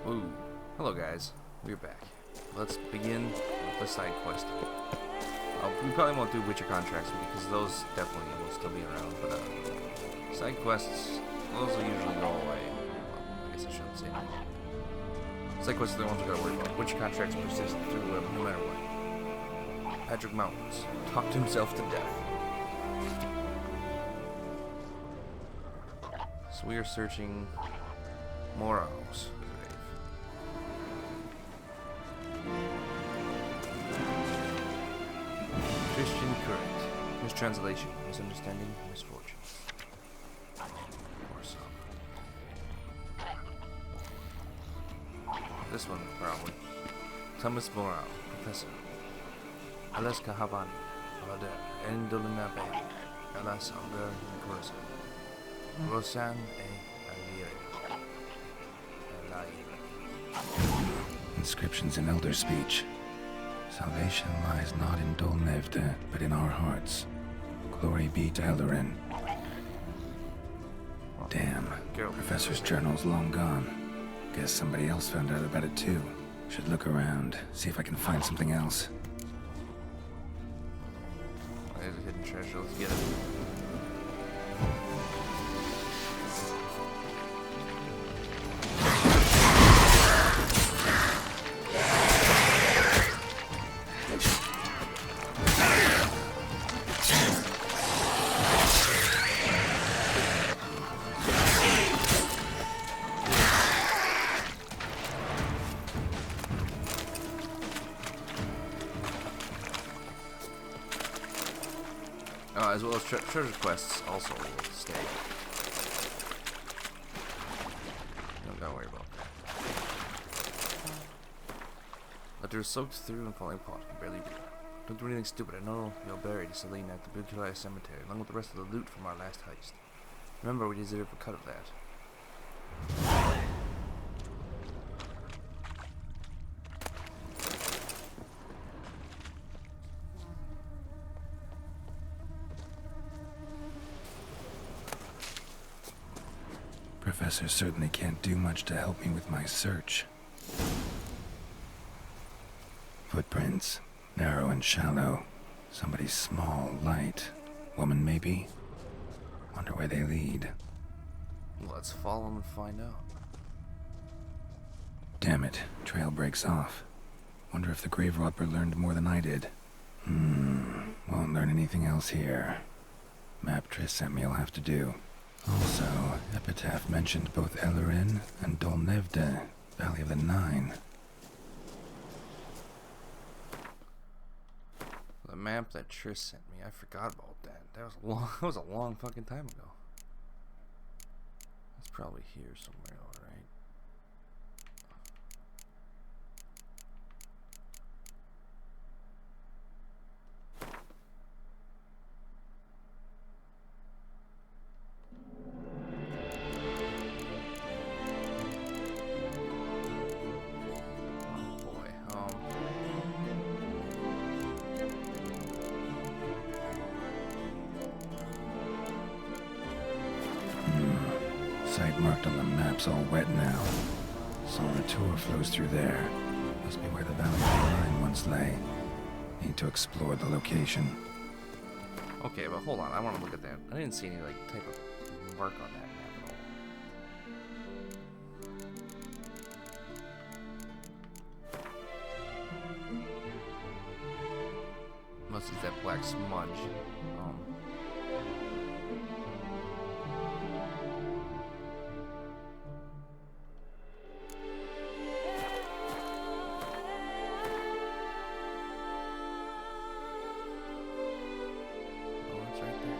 Ooh. Hello guys, we're back. Let's begin with the side quest. We probably won't do Witcher contracts because those definitely will still be around, but side quests, those will usually go away. Well, I guess I shouldn't say that. Side quests are the ones we gotta worry about. Witcher contracts persist through no matter what. Patrick Mountains talked himself to death. So we are searching Moral's grave. Christian current. Mistranslation, misunderstanding, misfortune. Or so. This one, probably. Thomas Moral, Professor. Aleska Havani, Alader, Endolinabe, Alas Alder Corsa. Rosan e Alire. Inscriptions in Elder speech. Salvation lies not in Dolnevde, but in our hearts. Glory be to Eldarin. Damn, Geralt. Professor's journal's long gone. Guess somebody else found out about it too. Should look around, see if I can find something else. There's a hidden treasure, let's get it. As well as treasure quests also will stay. Don't gotta worry about that. But they're soaked through and falling apart. Can barely breathe. Don't do anything stupid. I know you're buried Celine at the Bucurei Cemetery, along with the rest of the loot from our last heist. Remember, we deserve a cut of that. Professor certainly can't do much to help me with my search. Footprints, narrow and shallow. Somebody small, light. Woman, maybe? Wonder where they lead. Let's follow them and find out. Damn it, trail breaks off. Wonder if the grave robber learned more than I did. Won't learn anything else here. Map Triss sent me will have to do. Also, Epitaph mentioned both Eldarin and Dolnevde, Valley of the Nine. The map that Triss sent me, I forgot about that. That was a long fucking time ago. It's probably here somewhere, alright. Site marked on the map's all wet now. Solitaire flows through there. Must be where the Valley of the Nine once lay. Need to explore the location. Okay, but hold on, I want to look at that. I didn't see any type of mark on that map at all. Unless it's that black smudge. It's right there.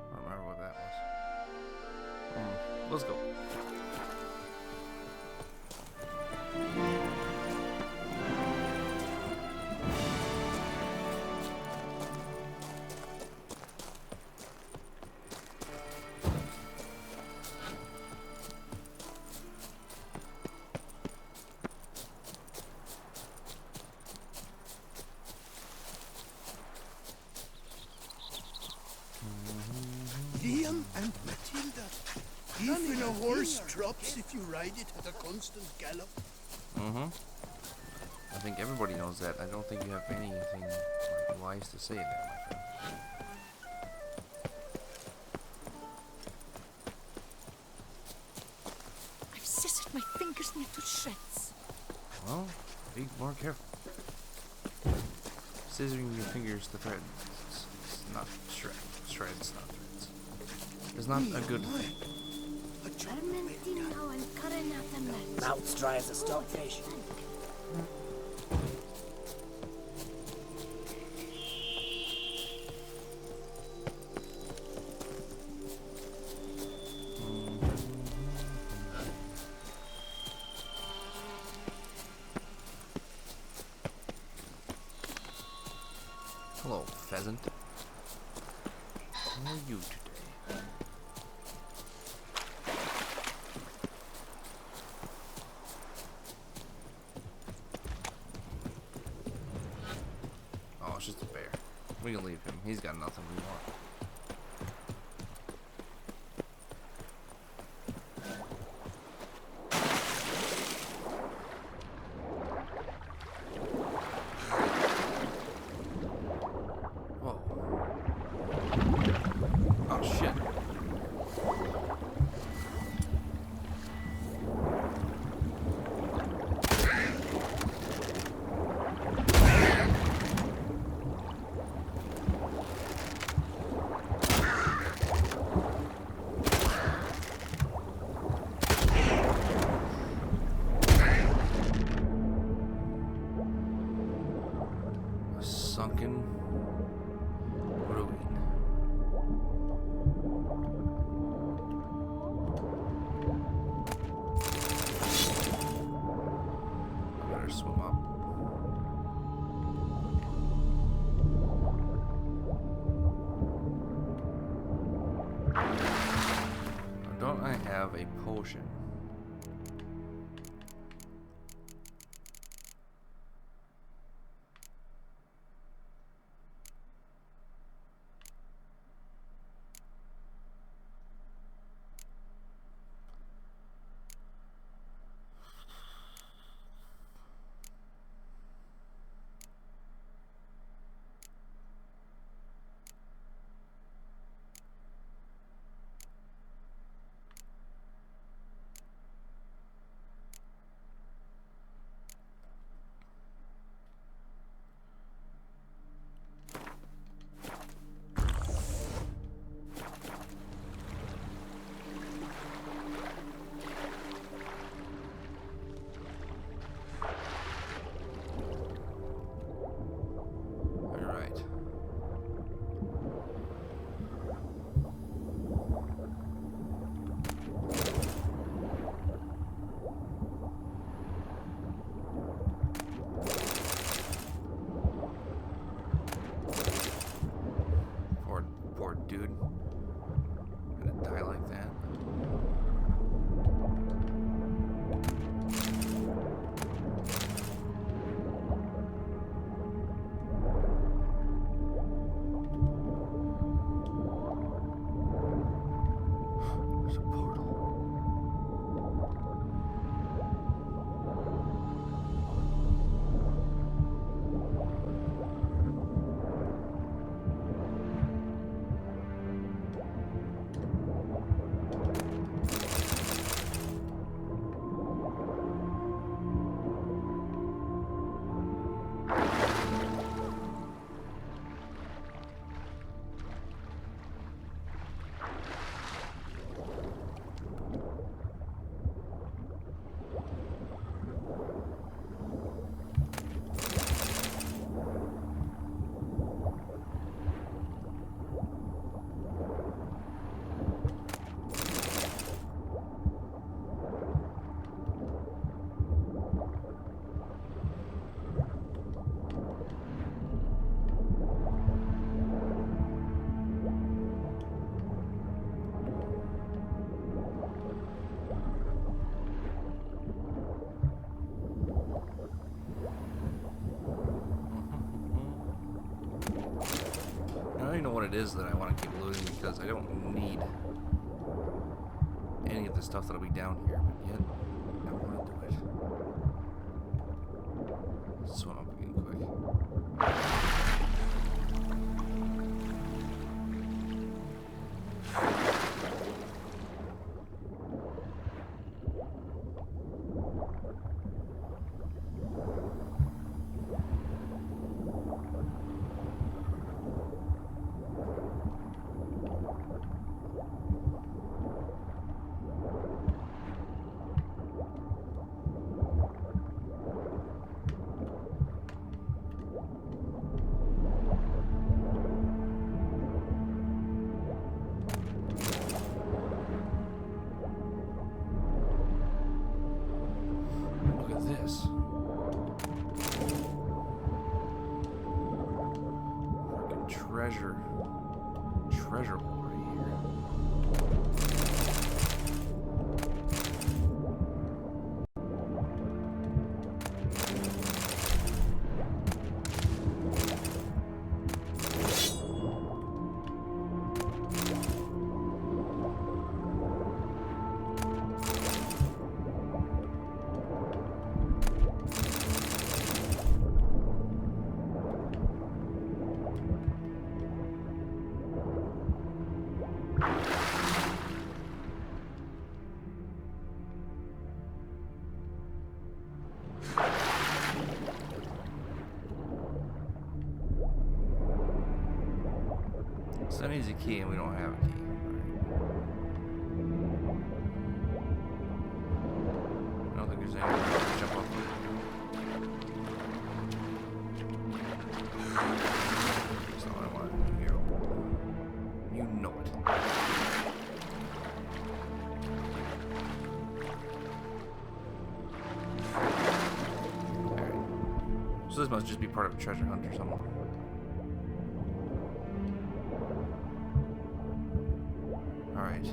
I don't remember what that was. Let's go. horse drops if you ride it at a constant gallop. Mm-hmm. I think everybody knows that. I don't think you have anything like, wise to say there, my friend. I've scissored my fingers near to shreds. Well, be more careful. Scissoring your fingers to threads. It's not shreds, not threads. It's not a good thing. Mouths dry as a stockfish. Hello, pheasant. How are you today? Oh, it's just a bear. We can leave him. He's got nothing we want. Whoa. Oh, shit. A sunken ruin. I better swim up. Now, don't I have a potion? Alright. Poor dude. Gonna die like that. There's a portal. I don't even know what it is that I want to keep looting because I don't need any of the stuff that'll be down here, but yet I want to do it. Swim up again quick. Treasure hoard here. So that needs a key, and we don't have a key. I don't think there's anything to jump up. That's not what I want to do here. You know it. Alright. So this must just be part of a treasure hunt or something. Alright.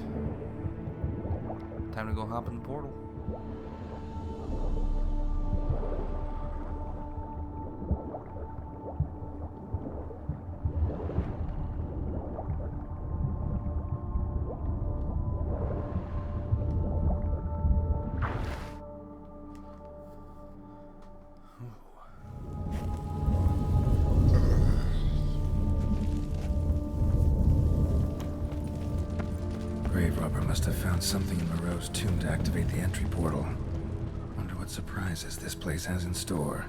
Time to go hop in the portal. Must have found something in Moreau's tomb to activate the entry portal. Wonder what surprises this place has in store.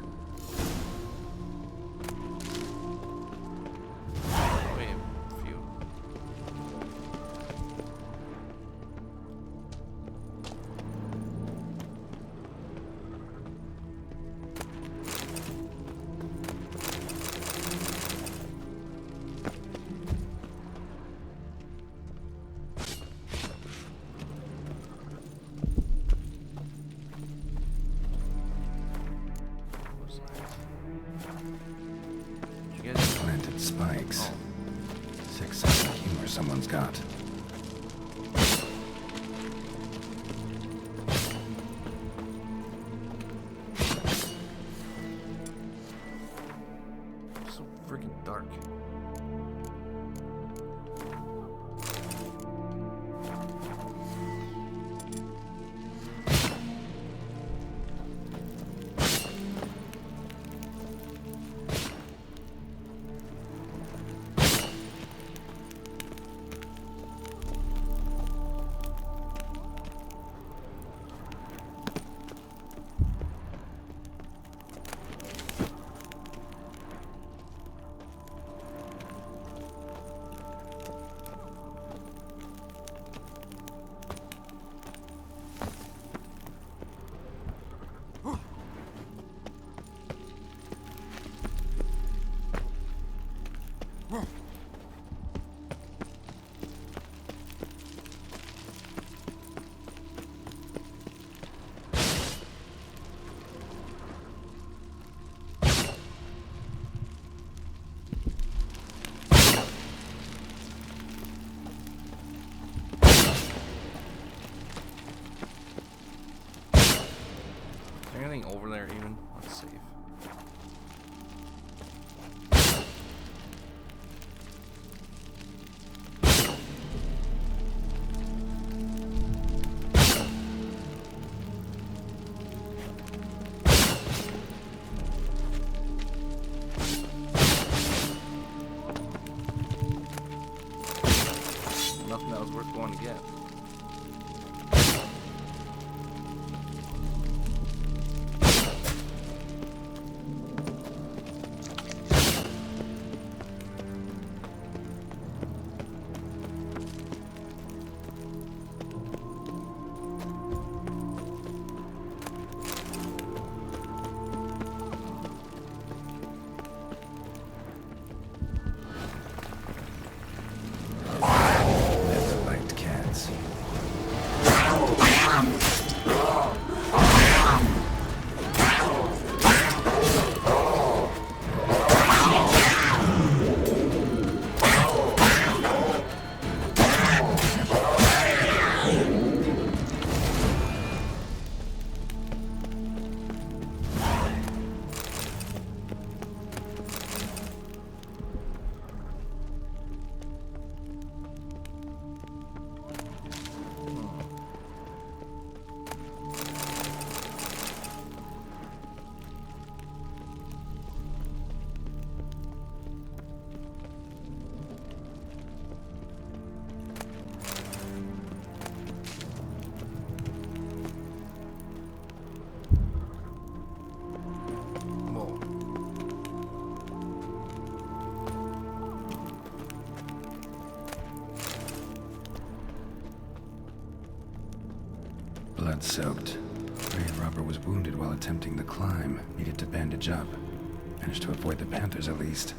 Planted spikes. Sick sense of humor someone's got. So freaking dark. Anything over there even? Let's see. that was worth going to get. Never liked cats. Whoa. Blood-soaked. Grave robber was wounded while attempting the climb. Needed to bandage up. Managed to avoid the panthers at least.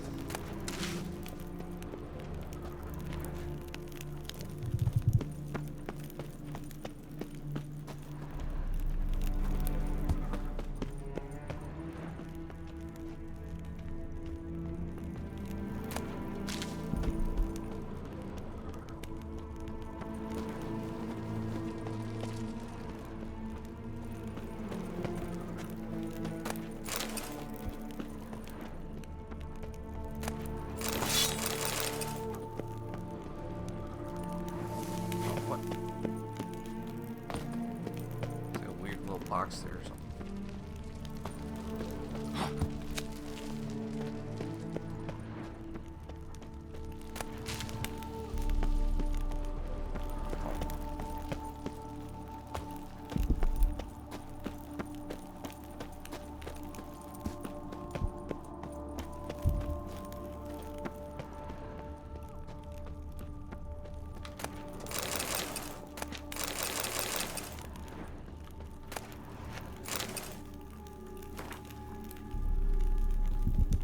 What? It's like a weird little box there or something.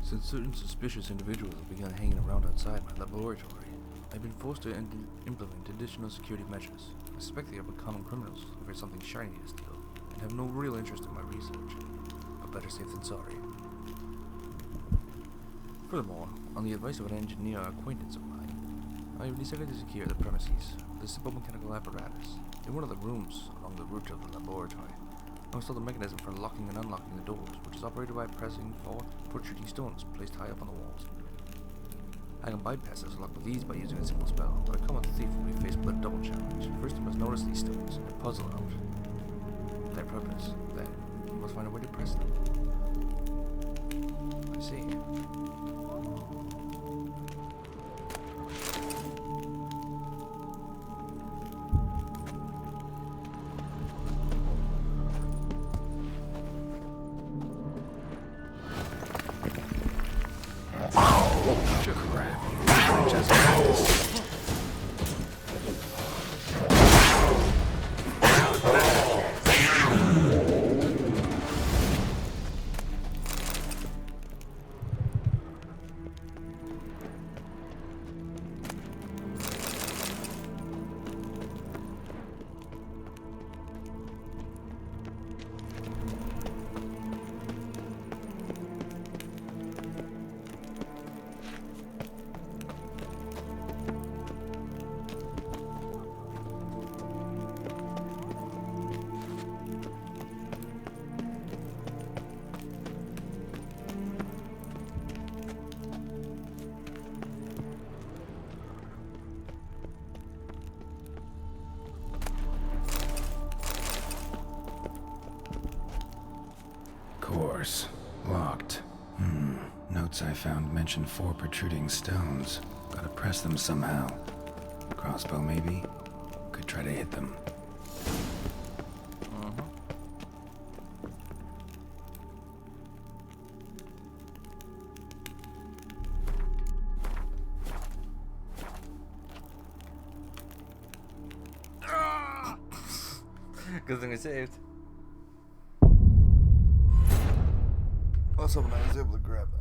Since certain suspicious individuals have begun hanging around outside my laboratory, I've been forced to implement additional security measures. I suspect they are common criminals looking for something shiny to steal, and have no real interest in my research. But better safe than sorry. Furthermore, on the advice of an engineer acquaintance of mine, I have decided to secure the premises, the simple mechanical apparatus, in one of the rooms along the route of the laboratory. I installed a mechanism for locking and unlocking the doors, which is operated by pressing 4 protruding stones placed high up on the walls. I can bypass this lock with ease by using a simple spell, but a common thief will be faced with a double challenge. First, he must notice these stones and puzzle out their purpose. Then, he must find a way to press them. I see. Course. Locked. Notes I found mention 4 protruding stones. Gotta press them somehow. Crossbow, maybe? Could try to hit them. Good thing I saved. I was hoping I was able to grab that.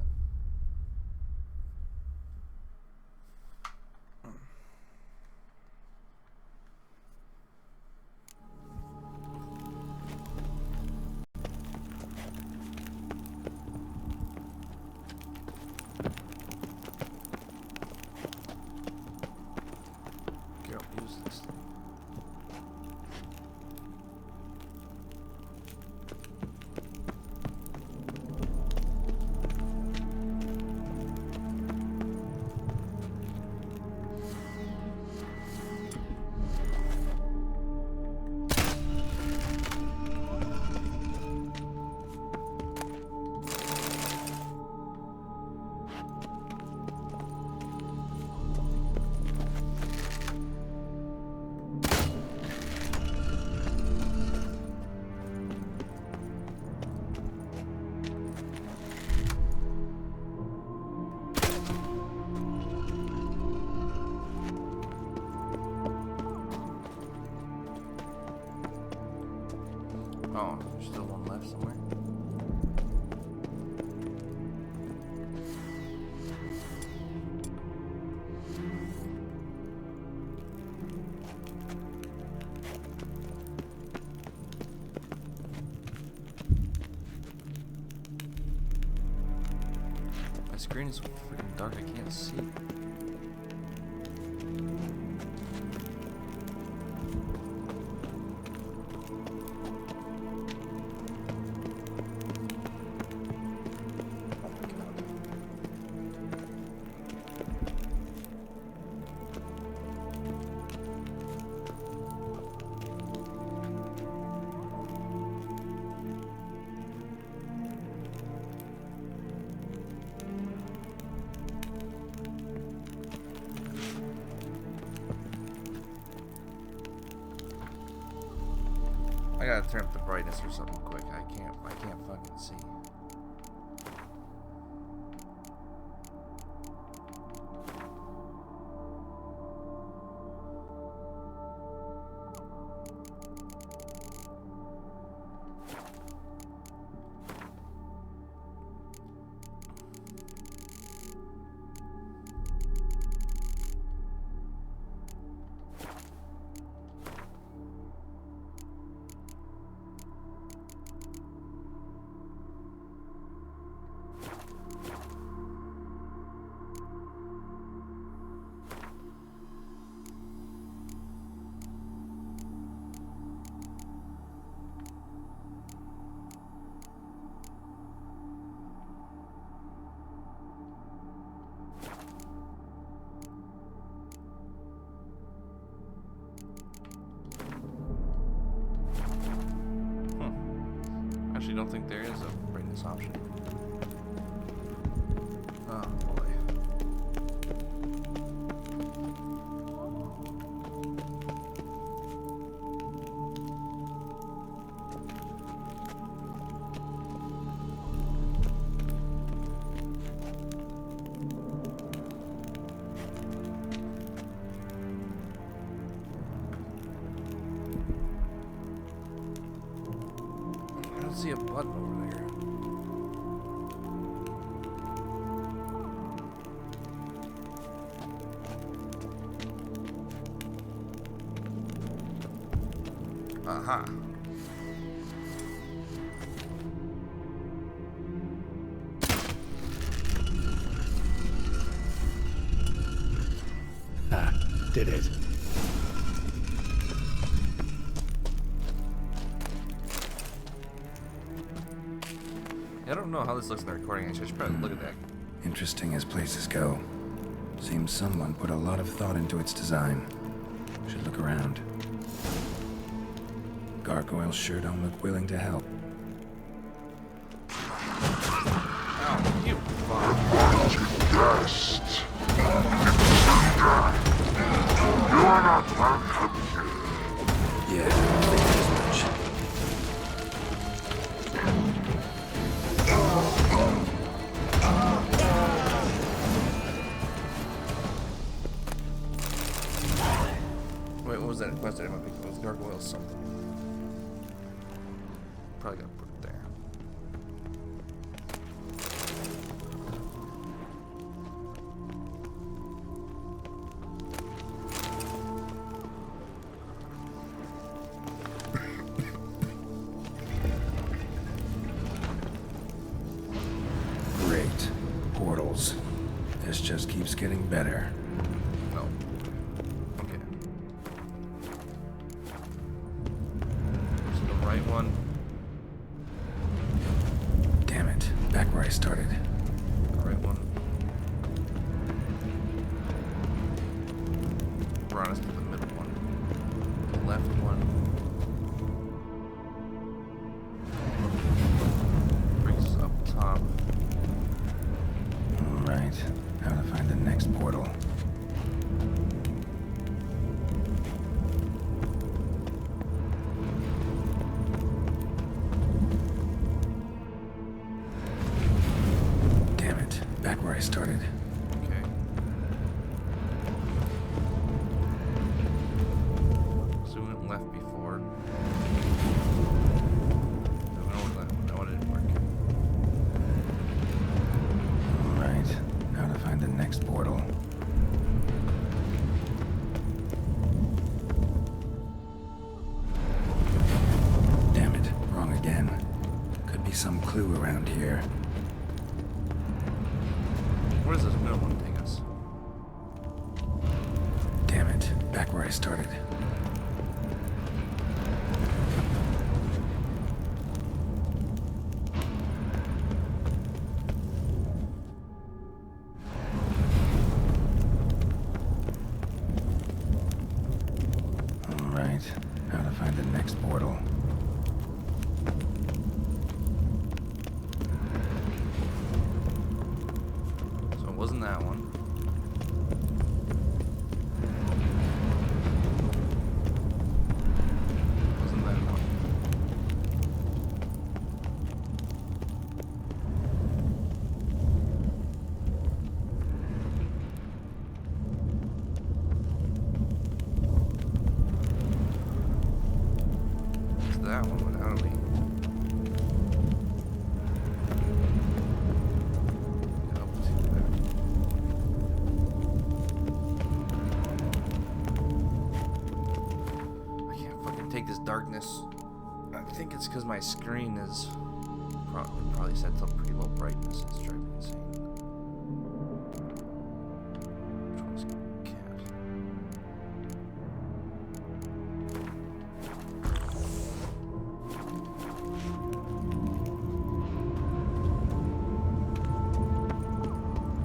Geralt, use this. Oh, there's still one left somewhere. My screen is freaking dark, I can't see. I gotta turn up the brightness or something quick. I can't fucking see. Actually, don't think there is a brightness option. Oh boy. I don't see a button over there. Aha. Ah, did it. I don't know how this looks in the recording. I should probably look at that. Interesting as places go. Seems someone put a lot of thought into its design. Should look around. Gargoyles sure don't look willing to help. Oh, you fuck. Guest. quest item I picked up was gargoyle something. Probably gonna put it there. Great. Portals. This just keeps getting better. No. Okay. Is the right one? Damn it. Back where I started. The right one. Brought us to the middle one. The left one. Brings us up top. Alright. Now to find the next portal. Damn it. Back where I started. Okay. So we went left before. No, it didn't work. Alright. Now to find the next portal. Damn it. Wrong again. Could be some clue around here. Where does this middle one take us? Damn it. Back where I started. Alright. Now to find the next portal. So it wasn't that one. Wasn't that one. It's that one without me. Up to that. I can't fucking take this darkness. I think it's because my screen is probably set to pretty low brightness. It's driving me insane. Which one's cat?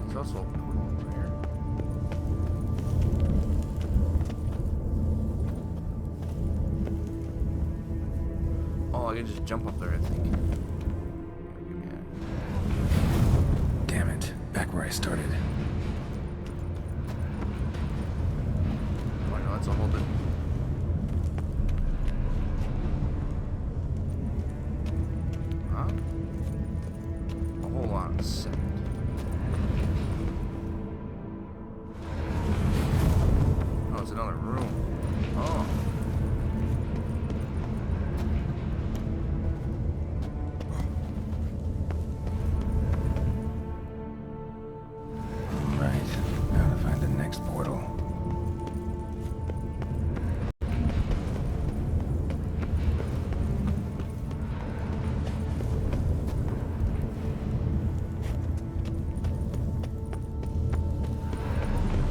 There's also a portal over here. Oh, I can just jump up there, I think. Give me that. Damn it. Back where I started. Oh, no, that's a whole different. Huh? Oh, hold on a second. Oh, it's another room. Oh. Alright. Now to find the next portal.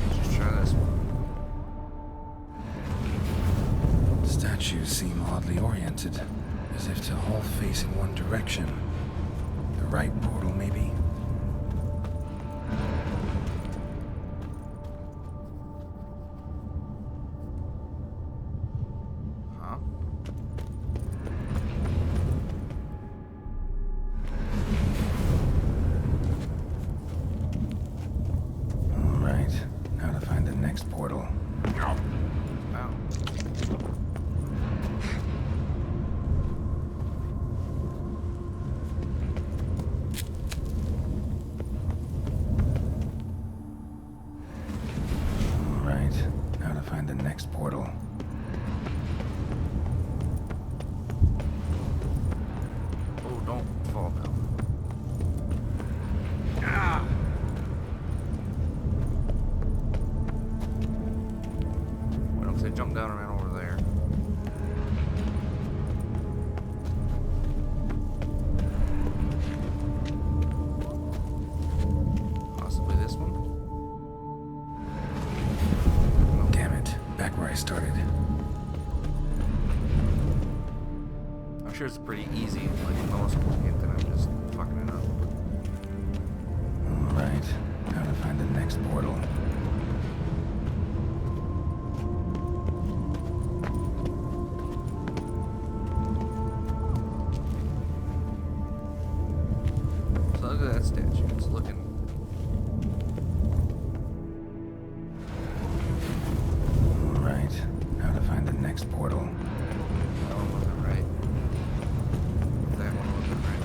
Let's just try this one. Statues seem oddly oriented, as if to all face in one direction. The right portal, maybe? Huh? Alright. Now to find the next portal. Ow. Alright. Now to find the next portal. I started. I'm sure it's pretty easy, like most hint that I'm just fucking it up. Alright, how to find the next portal. So look at that statue. It's looking. Alright, how to find the next portal. That one wasn't right. That one wasn't right.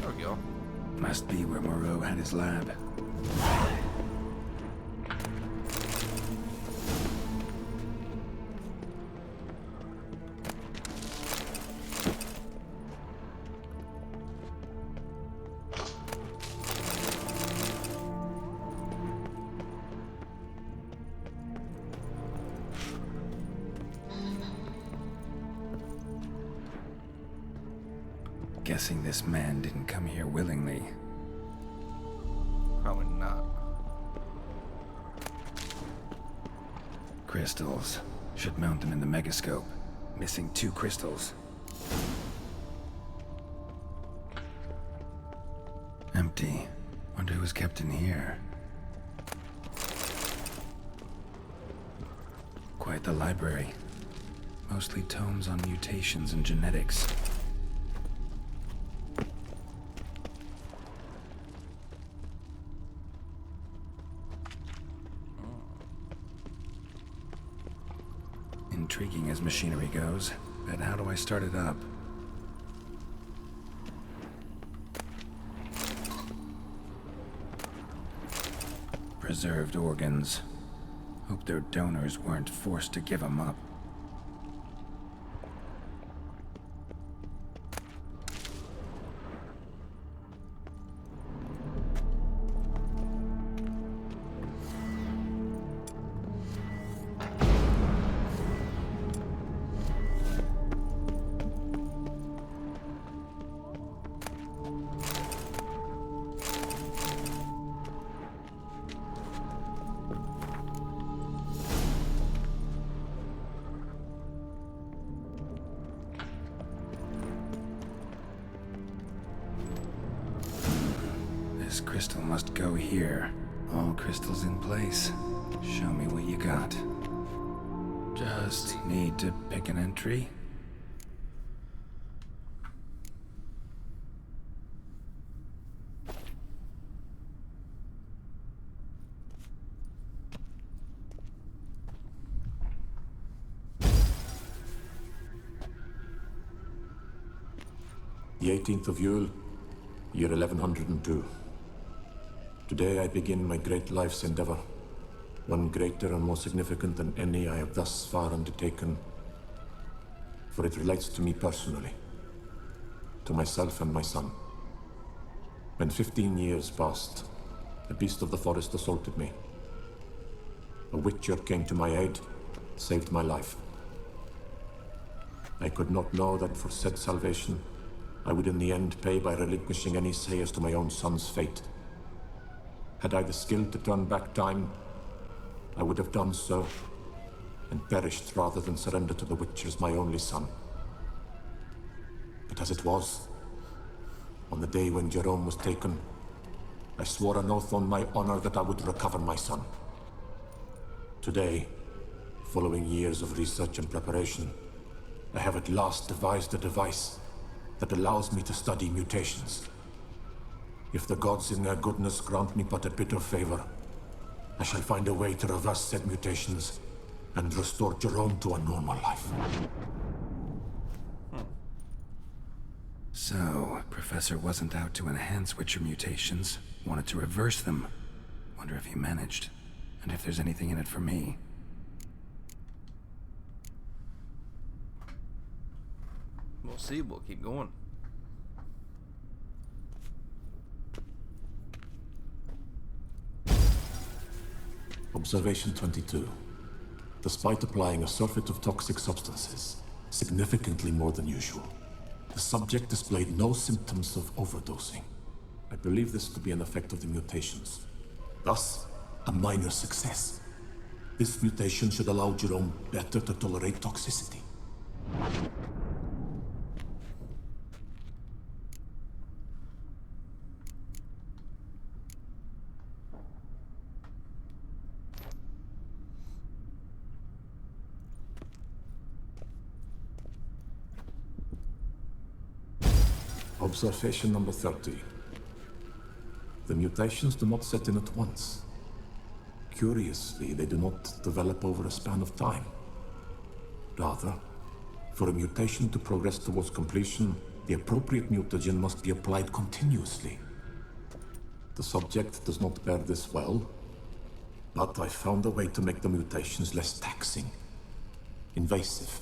There we go. Must be where Moreau had his lab. Guessing this man didn't come here willingly. Probably not. Crystals. Should mount them in the megascope. Missing 2 crystals. Empty. Wonder who was kept in here. Quite the library. Mostly tomes on mutations and genetics. Intriguing as machinery goes, but how do I start it up? Preserved organs. Hope their donors weren't forced to give them up. This crystal must go here. All crystals in place. Show me what you got. Just need to pick an entry. The 18th of Yule, year 1102. Today I begin my great life's endeavor, one greater and more significant than any I have thus far undertaken, for it relates to me personally, to myself and my son. When 15 years passed, a beast of the forest assaulted me. A witcher came to my aid, saved my life. I could not know that for said salvation, I would in the end pay by relinquishing any say as to my own son's fate. Had I the skill to turn back time, I would have done so, and perished rather than surrender to the Witchers my only son. But as it was, on the day when Jerome was taken, I swore an oath on my honor that I would recover my son. Today, following years of research and preparation, I have at last devised a device that allows me to study mutations. If the gods in their goodness grant me but a bit of favor, I shall find a way to reverse said mutations and restore Jerome to a normal life. So, Professor wasn't out to enhance Witcher mutations, wanted to reverse them. Wonder if he managed, and if there's anything in it for me. We'll see. We'll keep going. Observation 22. Despite applying a surfeit of toxic substances, significantly more than usual. The subject displayed no symptoms of overdosing. I believe this to be an effect of the mutations. Thus, a minor success. This mutation should allow Jerome better to tolerate toxicity. Observation number 30. The mutations do not set in at once. Curiously, they do not develop over a span of time. Rather, for a mutation to progress towards completion, the appropriate mutagen must be applied continuously. The subject does not bear this well, but I found a way to make the mutations less taxing, invasive.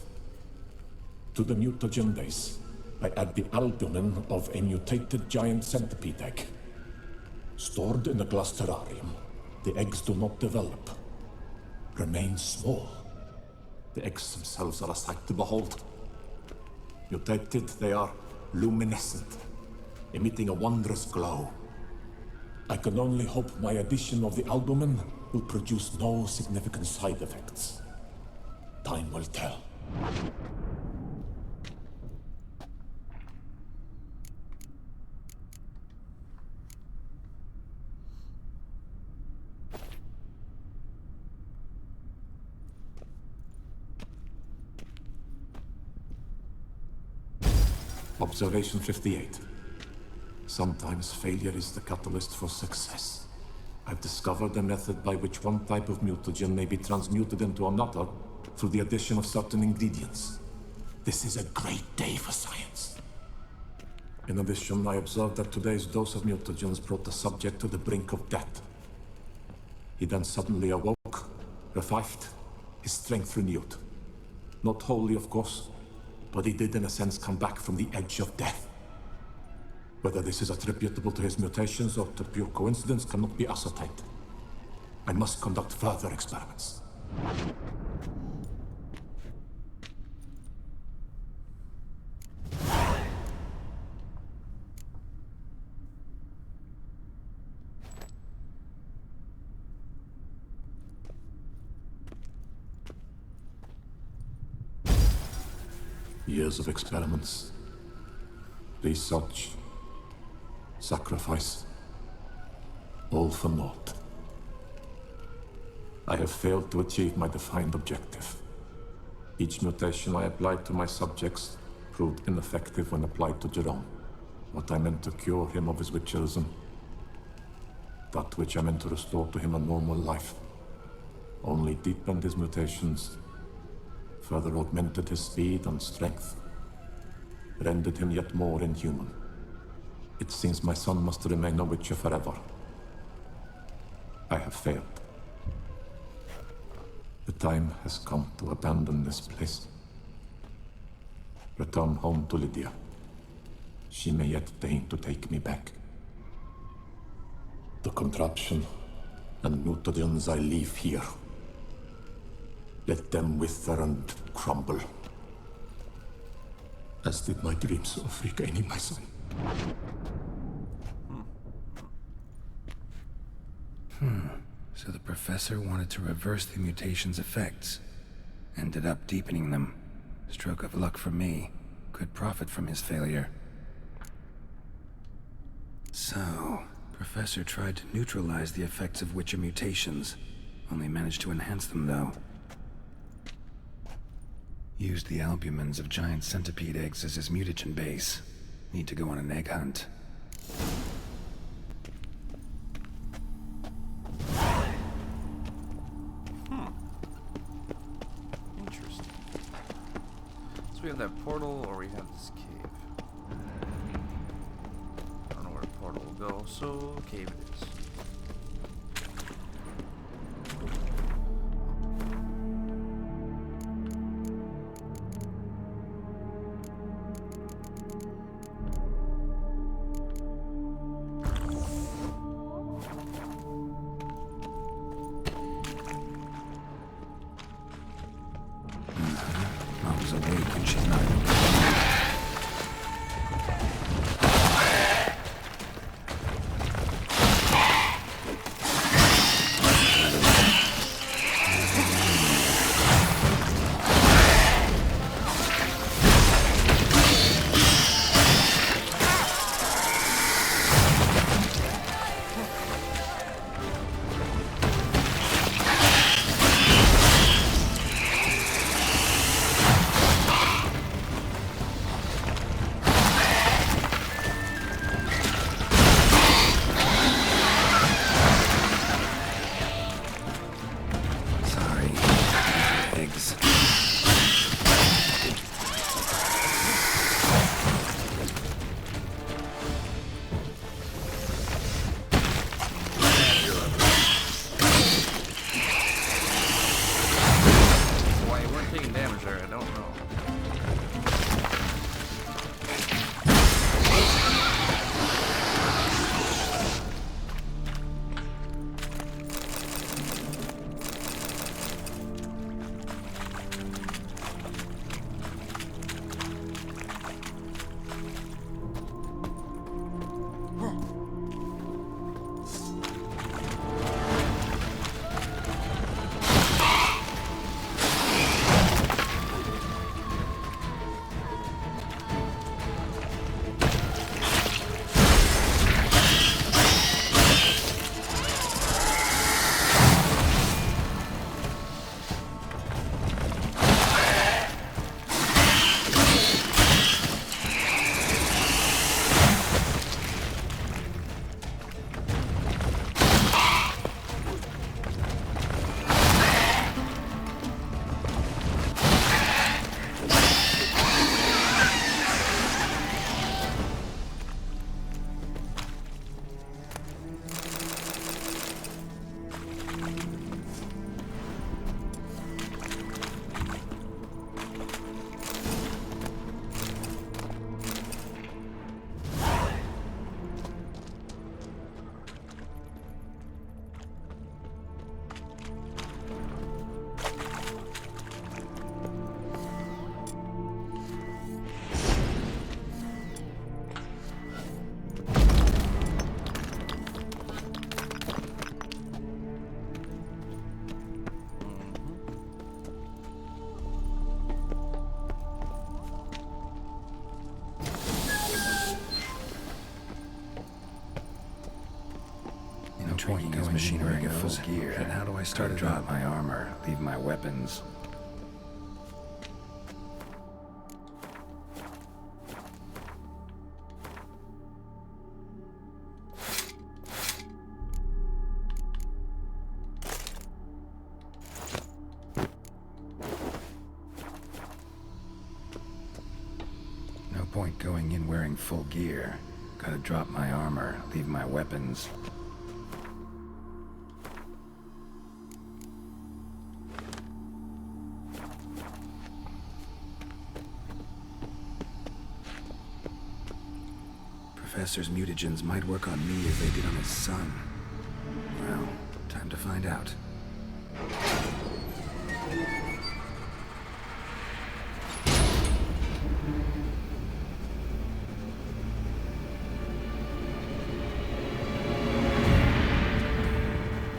To the mutagen base, I add the albumin of a mutated giant centipede egg. Stored in a glass terrarium, the eggs do not develop, remain small. The eggs themselves are a sight to behold. Mutated, they are luminescent, emitting a wondrous glow. I can only hope my addition of the albumin will produce no significant side effects. Time will tell. Observation 58. Sometimes failure is the catalyst for success. I've discovered a method by which one type of mutagen may be transmuted into another through the addition of certain ingredients. This is a great day for science. In addition, I observed that today's dose of mutagens brought the subject to the brink of death. He then suddenly awoke, revived, his strength renewed. Not wholly, of course, but he did in a sense come back from the edge of death. Whether this is attributable to his mutations or to pure coincidence cannot be ascertained. I must conduct further experiments. Years of experiments, research, sacrifice, all for naught. I have failed to achieve my defined objective. Each mutation I applied to my subjects proved ineffective when applied to Jerome. What I meant to cure him of his witcherism, that which I meant to restore to him a normal life, only deepened his mutations, further augmented his speed and strength, rendered him yet more inhuman. It seems my son must remain a witcher forever. I have failed. The time has come to abandon this place. Return home to Lydia. She may yet deign to take me back. The contraption and mutagens I leave here, let them wither and crumble, as did my dreams of regaining my son. So the professor wanted to reverse the mutation's effects. Ended up deepening them. Stroke of luck for me. Could profit from his failure. So, Professor tried to neutralize the effects of Witcher mutations. Only managed to enhance them, though. Used the albumins of giant centipede eggs as his mutagen base. Need to go on an egg hunt. Interesting. So we have that portal, or we have this cave. I don't know where the portal will go, so cave it is. Mom's awake and she wearing full gear. And how do I start to drop my armor, leave my weapons? No point going in wearing full gear. Gotta drop my armor, leave my weapons. Professor's mutagens might work on me as they did on his son. Well, time to find out.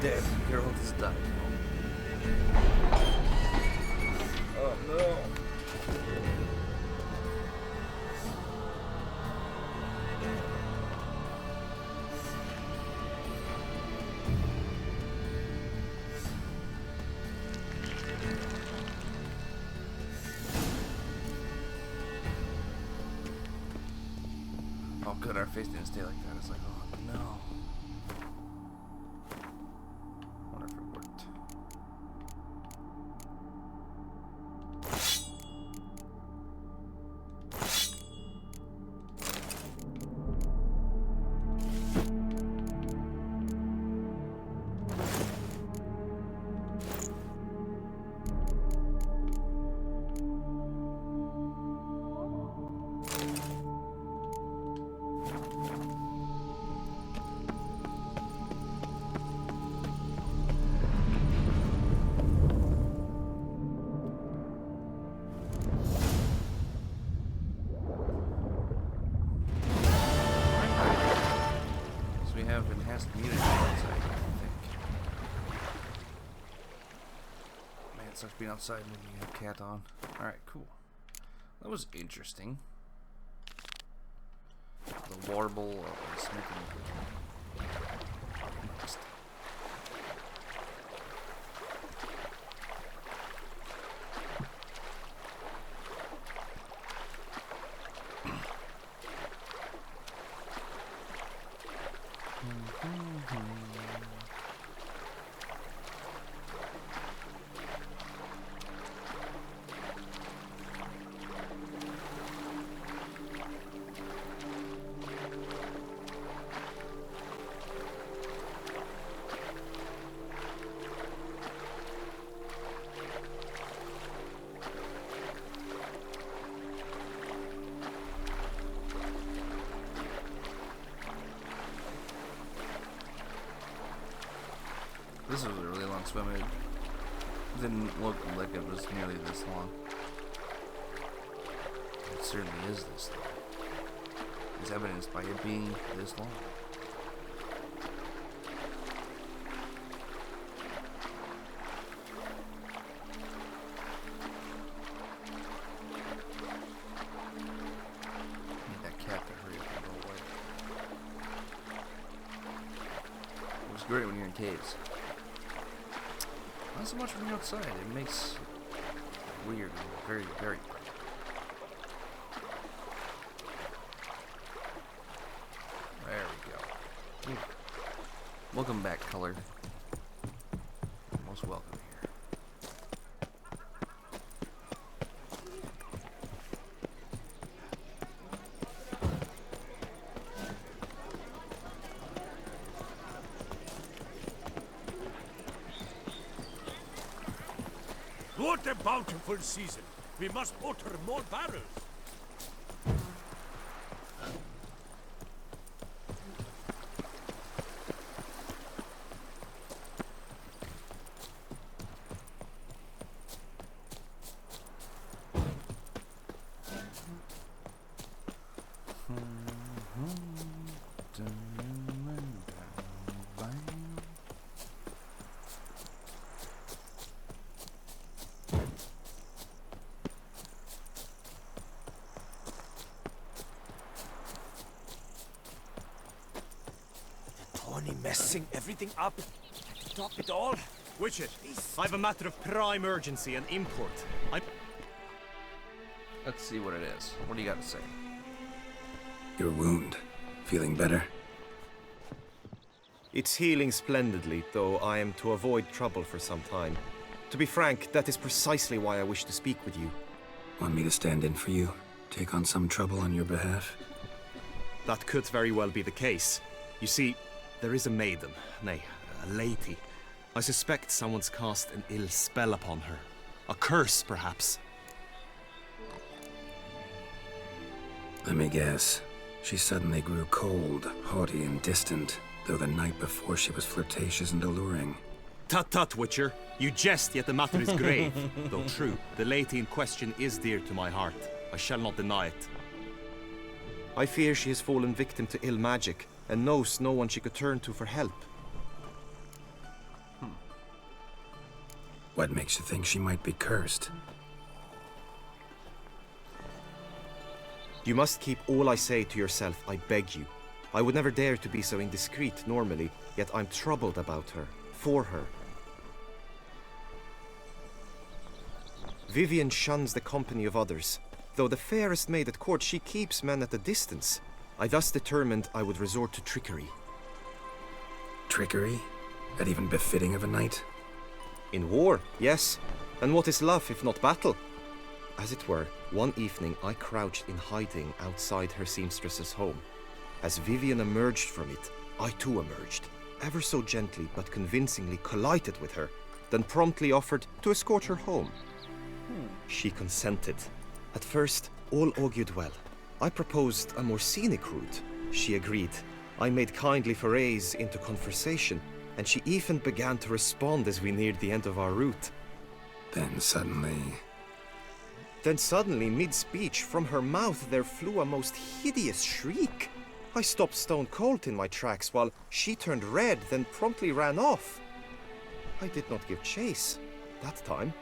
Dead. Geralt is died. Oh no. Oh good, our face didn't stay like that. It's like, oh no. Wonder if it worked. Have enhanced immunity outside, I think. Man, it sucks being outside when you have cat on. Alright, cool. That was interesting. The warble of the smithing. Next. This was a really long swim. It didn't look like it was nearly this long. It certainly is this long. It's evidenced by it being this long. Need that cat to hurry up and go away. It was great when you're in caves. Not so much from the outside. It makes it weird and very, very bright. There we go. Ooh. Welcome back, color. Most welcome here. What a bountiful season. We must water more barrels. Tourney messing everything up. Stop it all! Witcher, I've a matter of prime urgency and import. Let's see what it is. What do you got to say? Your wound. Feeling better? It's healing splendidly, though I am to avoid trouble for some time. To be frank, that is precisely why I wish to speak with you. Want me to stand in for you? Take on some trouble on your behalf? That could very well be the case. You see, there is a maiden, nay, a lady. I suspect someone's cast an ill spell upon her. A curse, perhaps. Let me guess. She suddenly grew cold, haughty, and distant, though the night before she was flirtatious and alluring. Tut tut, Witcher. You jest, yet the matter is grave. Though true, the lady in question is dear to my heart. I shall not deny it. I fear she has fallen victim to ill magic, and knows no one she could turn to for help. What makes you think she might be cursed? You must keep all I say to yourself, I beg you. I would never dare to be so indiscreet normally, yet I'm troubled about her, for her. Vivian shuns the company of others. Though the fairest maid at court, she keeps men at a distance. I thus determined I would resort to trickery. Trickery? That even befitting of a knight? In war, yes. And what is love if not battle? As it were, one evening I crouched in hiding outside her seamstress's home. As Vivian emerged from it, I too emerged, ever so gently but convincingly collided with her, then promptly offered to escort her home. She consented. At first, all augured well. I proposed a more scenic route. She agreed. I made kindly forays into conversation, and she even began to respond as we neared the end of our route. Then suddenly, mid-speech, from her mouth there flew a most hideous shriek. I stopped stone cold in my tracks while she turned red, then promptly ran off. I did not give chase that time.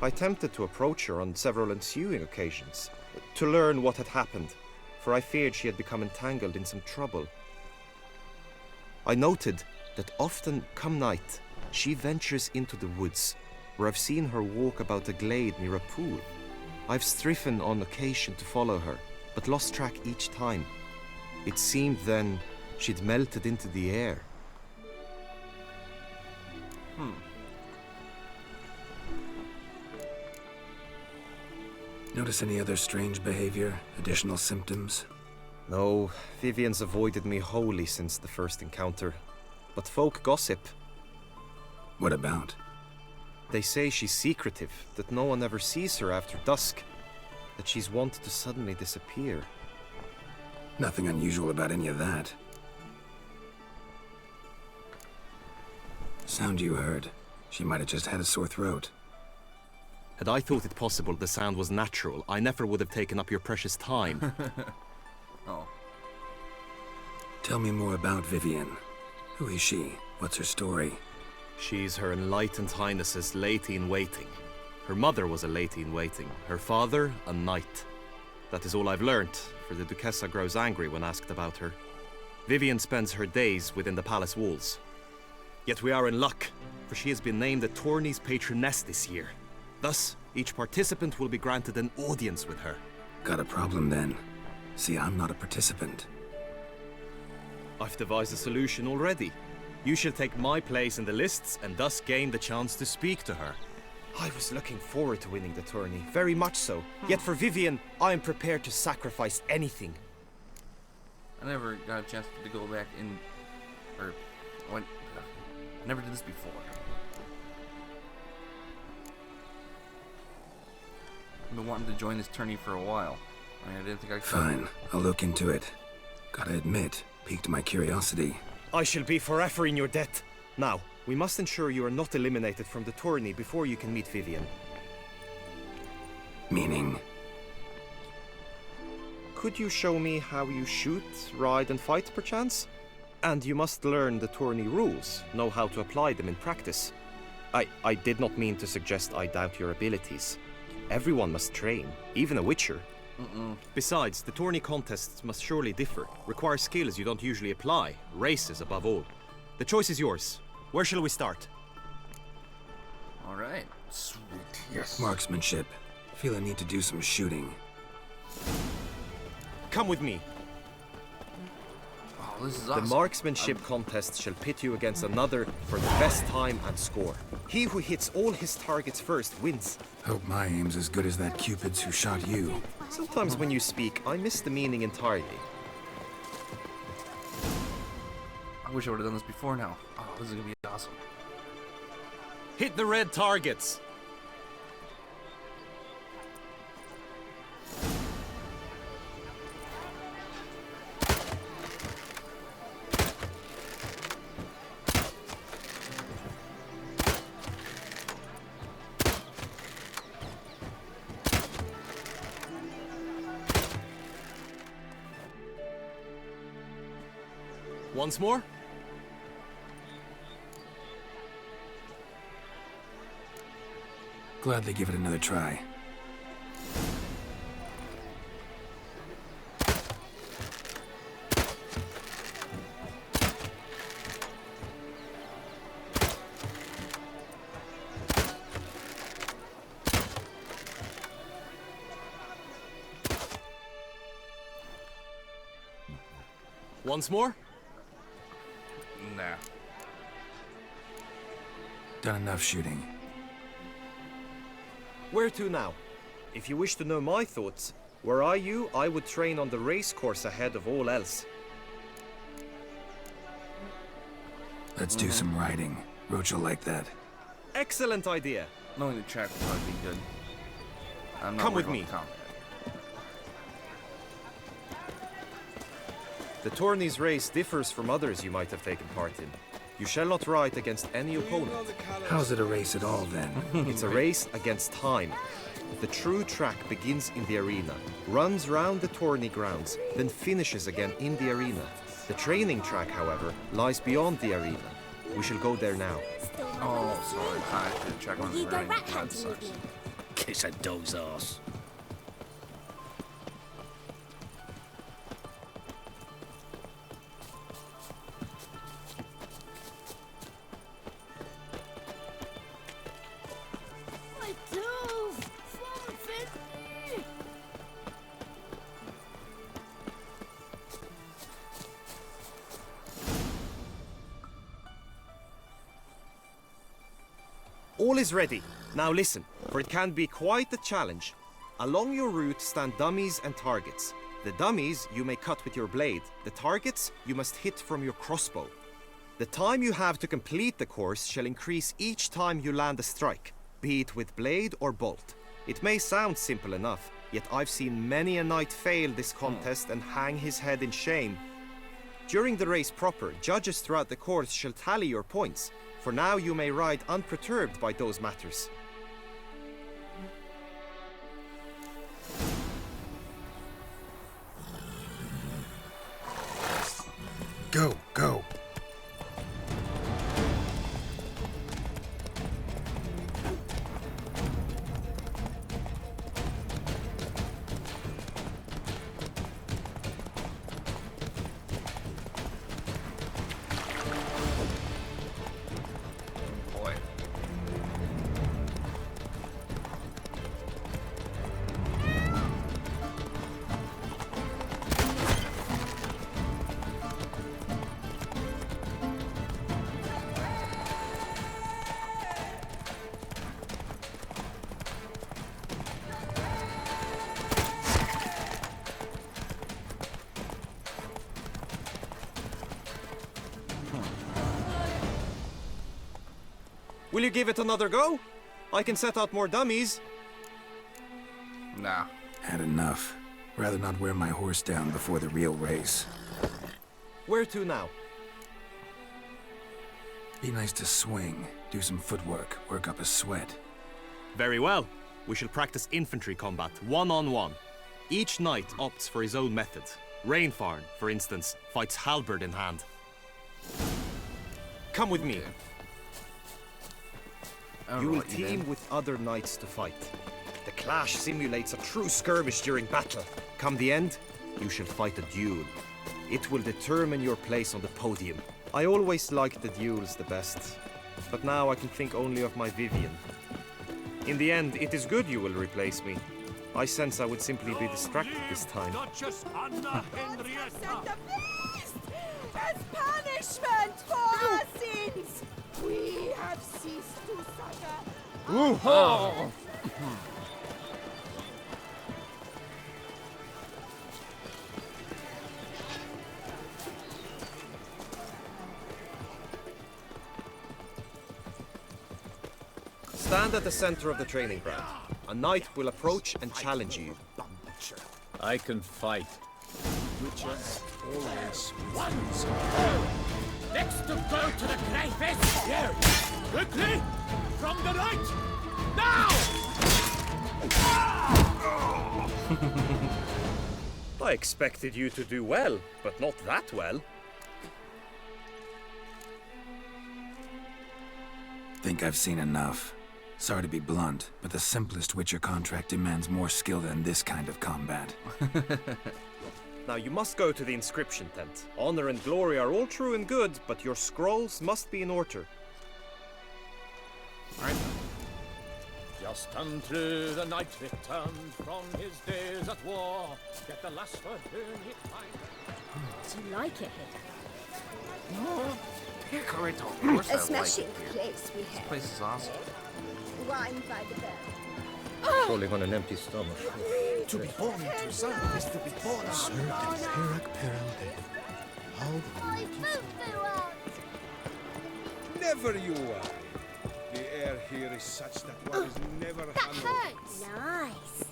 I attempted to approach her on several ensuing occasions, to learn what had happened, for I feared she had become entangled in some trouble. I noted that often, come night, she ventures into the woods, where I've seen her walk about a glade near a pool. I've striven on occasion to follow her, but lost track each time. It seemed then she'd melted into the air. notice any other strange behavior, additional symptoms? No, Vivian's avoided me wholly since the first encounter. But folk gossip. What about? They say she's secretive, that no one ever sees her after dusk, that she's wont to suddenly disappear. Nothing unusual about any of that. Sound you heard. She might have just had a sore throat. Had I thought it possible the sound was natural, I never would have taken up your precious time. Oh. Tell me more about Vivian. Who is she? What's her story? She's Her Enlightened Highness's lady-in-waiting. Her mother was a lady-in-waiting, her father a knight. That is all I've learnt, for the Duchessa grows angry when asked about her. Vivian spends her days within the palace walls. Yet we are in luck, for she has been named the Tourney's patroness this year. Thus, each participant will be granted an audience with her. Got a problem then. See, I'm not a participant. I've devised a solution already. You shall take my place in the lists and thus gain the chance to speak to her. I was looking forward to winning the tourney, very much so. Yet for Vivian, I am prepared to sacrifice anything. I never got a chance to go back in, or went. I never did this before. I've been wanting to join this tourney for a while. I mean, I didn't think I could. Fine, I'll look into it. Gotta admit, piqued my curiosity. I shall be forever in your debt. Now, we must ensure you are not eliminated from the tourney before you can meet Vivian. Meaning? Could you show me how you shoot, ride and fight, perchance? And you must learn the tourney rules, know how to apply them in practice. I did not mean to suggest I doubt your abilities. Everyone must train, even a witcher. Besides, the tourney contests must surely differ, require skills you don't usually apply, races above all. The choice is yours. Where shall we start? Alright. Sweet, yes. Marksmanship. Feel I need to do some shooting. Come with me. Oh, this is The awesome. marksmanship contest shall pit you against another for the best time and score. He who hits all his targets first wins. Hope my aim's as good as that Cupid's who shot you. Sometimes when you speak, I miss the meaning entirely. I wish I would have done this before now. Oh, this is gonna be awesome. Hit the red targets! Once more? Gladly give it another try. Once more? Nah. Done enough shooting. Where to now? If you wish to know my thoughts, were I you, I would train on the race course ahead of all else. Let's do some riding. Roach will like that. Excellent idea. Knowing the track would probably be good. I'm not Come worried with about me. the combat. The Tourney's race differs from others you might have taken part in. You shall not ride against any opponent. How's it a race at all, then? It's a race against time. The true track begins in the arena, runs round the tourney grounds, then finishes again in the arena. The training track, however, lies beyond the arena. We shall go there now. Oh, sorry. I have to check on the You go ring. rat That hunting with sucks. me. Kiss a dog's ass. My tooth! 450! All is ready. Now listen, for it can be quite a challenge. Along your route stand dummies and targets. The dummies you may cut with your blade. The targets you must hit from your crossbow. The time you have to complete the course shall increase each time you land a strike, be it with blade or bolt. It may sound simple enough, yet I've seen many a knight fail this contest and hang his head in shame. During the race proper, judges throughout the course shall tally your points. For now you may ride unperturbed by those matters. Go, go. Boy. Will you give it another go? I can set out more dummies. Nah. Had enough. Rather not wear my horse down before the real race. Where to now? Be nice to swing, do some footwork, work up a sweat. Very well. We shall practice infantry combat, one-on-one. Each knight opts for his own method. Rainfarn, for instance, fights halberd in hand. Come with me. I don't You know will what you team did. with other knights to fight. The clash simulates a true skirmish during battle. Come the end, you shall fight a duel. It will determine your place on the podium. I always liked the duels the best, but now I can think only of my Vivian. In the end, it is good you will replace me. I sense I would simply be distracted this time. Duchess Anna Henrietta! As punishment for our sins, we have ceased to suffer. Stand at the center of the training ground. A knight will approach and challenge you. I can fight. Witches always wins. Next to go to the grave here! Quickly! From the right! Now! I expected you to do well, but not that well. Think I've seen enough. Sorry to be blunt, but the simplest Witcher contract demands more skill than this kind of combat. Now you must go to the inscription tent. Honor and glory are all true and good, but your scrolls must be in order. Alright. Just unto the knight returned from his days at war. Get the last for whom he finds. Do you like it here? Correct. Of course I A like smashing it here. place we This have. place is awesome. Wine by the bell. Rolling on an empty stomach. To be born in Toussaint is to be born How Never you worry. The air here is such that one is never hungry. Nice.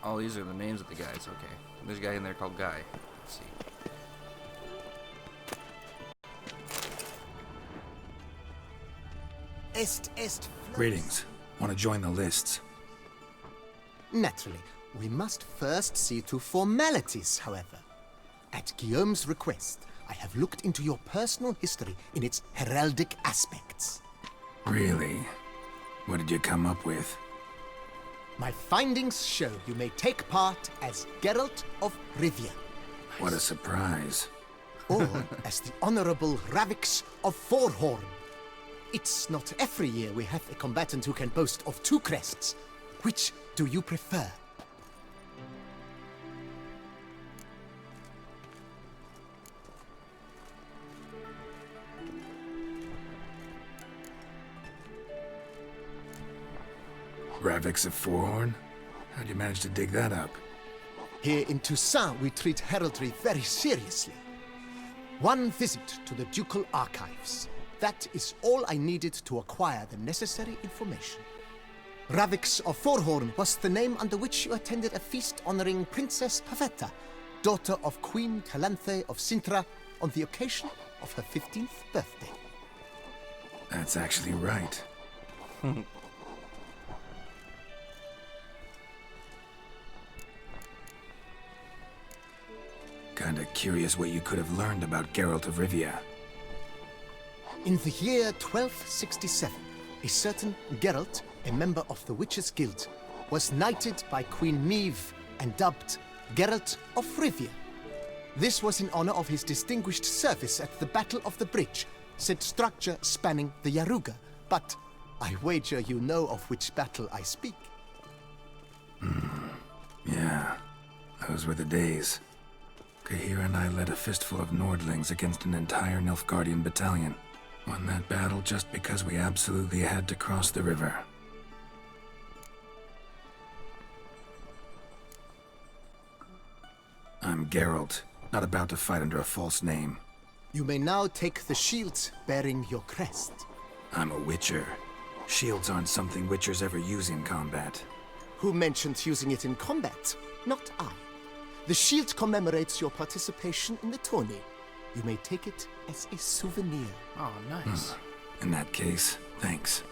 Oh, these are the names of the guys. Okay. There's a guy in there called Guy. Let's see. Est. Greetings. Want to join the lists? Naturally, we must first see to formalities, however. At Guillaume's request, I have looked into your personal history in its heraldic aspects. Really? What did you come up with? My findings show you may take part as Geralt of Rivia, What a surprise. or as the Honorable Ravix of Forhorn. It's not every year we have a combatant who can boast of two crests. Which do you prefer? Ravix of Forhorn? How'd you manage to dig that up? Here in Toussaint, we treat heraldry very seriously. One visit to the Ducal Archives. That is all I needed to acquire the necessary information. Ravix of Forhorn was the name under which you attended a feast honoring Princess Pavetta, daughter of Queen Calanthe of Sintra, on the occasion of her 15th birthday. That's actually right. Kinda curious what you could have learned about Geralt of Rivia. In the year 1267, a certain Geralt, a member of the Witches' Guild, was knighted by Queen Neve and dubbed Geralt of Rivia. This was in honor of his distinguished service at the Battle of the Bridge, said structure spanning the Yaruga. But I wager you know of which battle I speak. Yeah, those were the days. Kahir and I led a fistful of Nordlings against an entire Nilfgaardian battalion. Won that battle just because we absolutely had to cross the river. I'm Geralt, not about to fight under a false name. You may now take the shield bearing your crest. I'm a Witcher. Shields aren't something Witchers ever use in combat. Who mentioned using it in combat? Not I. The shield commemorates your participation in the tourney. You may take it as a souvenir. Oh, nice. In that case, thanks.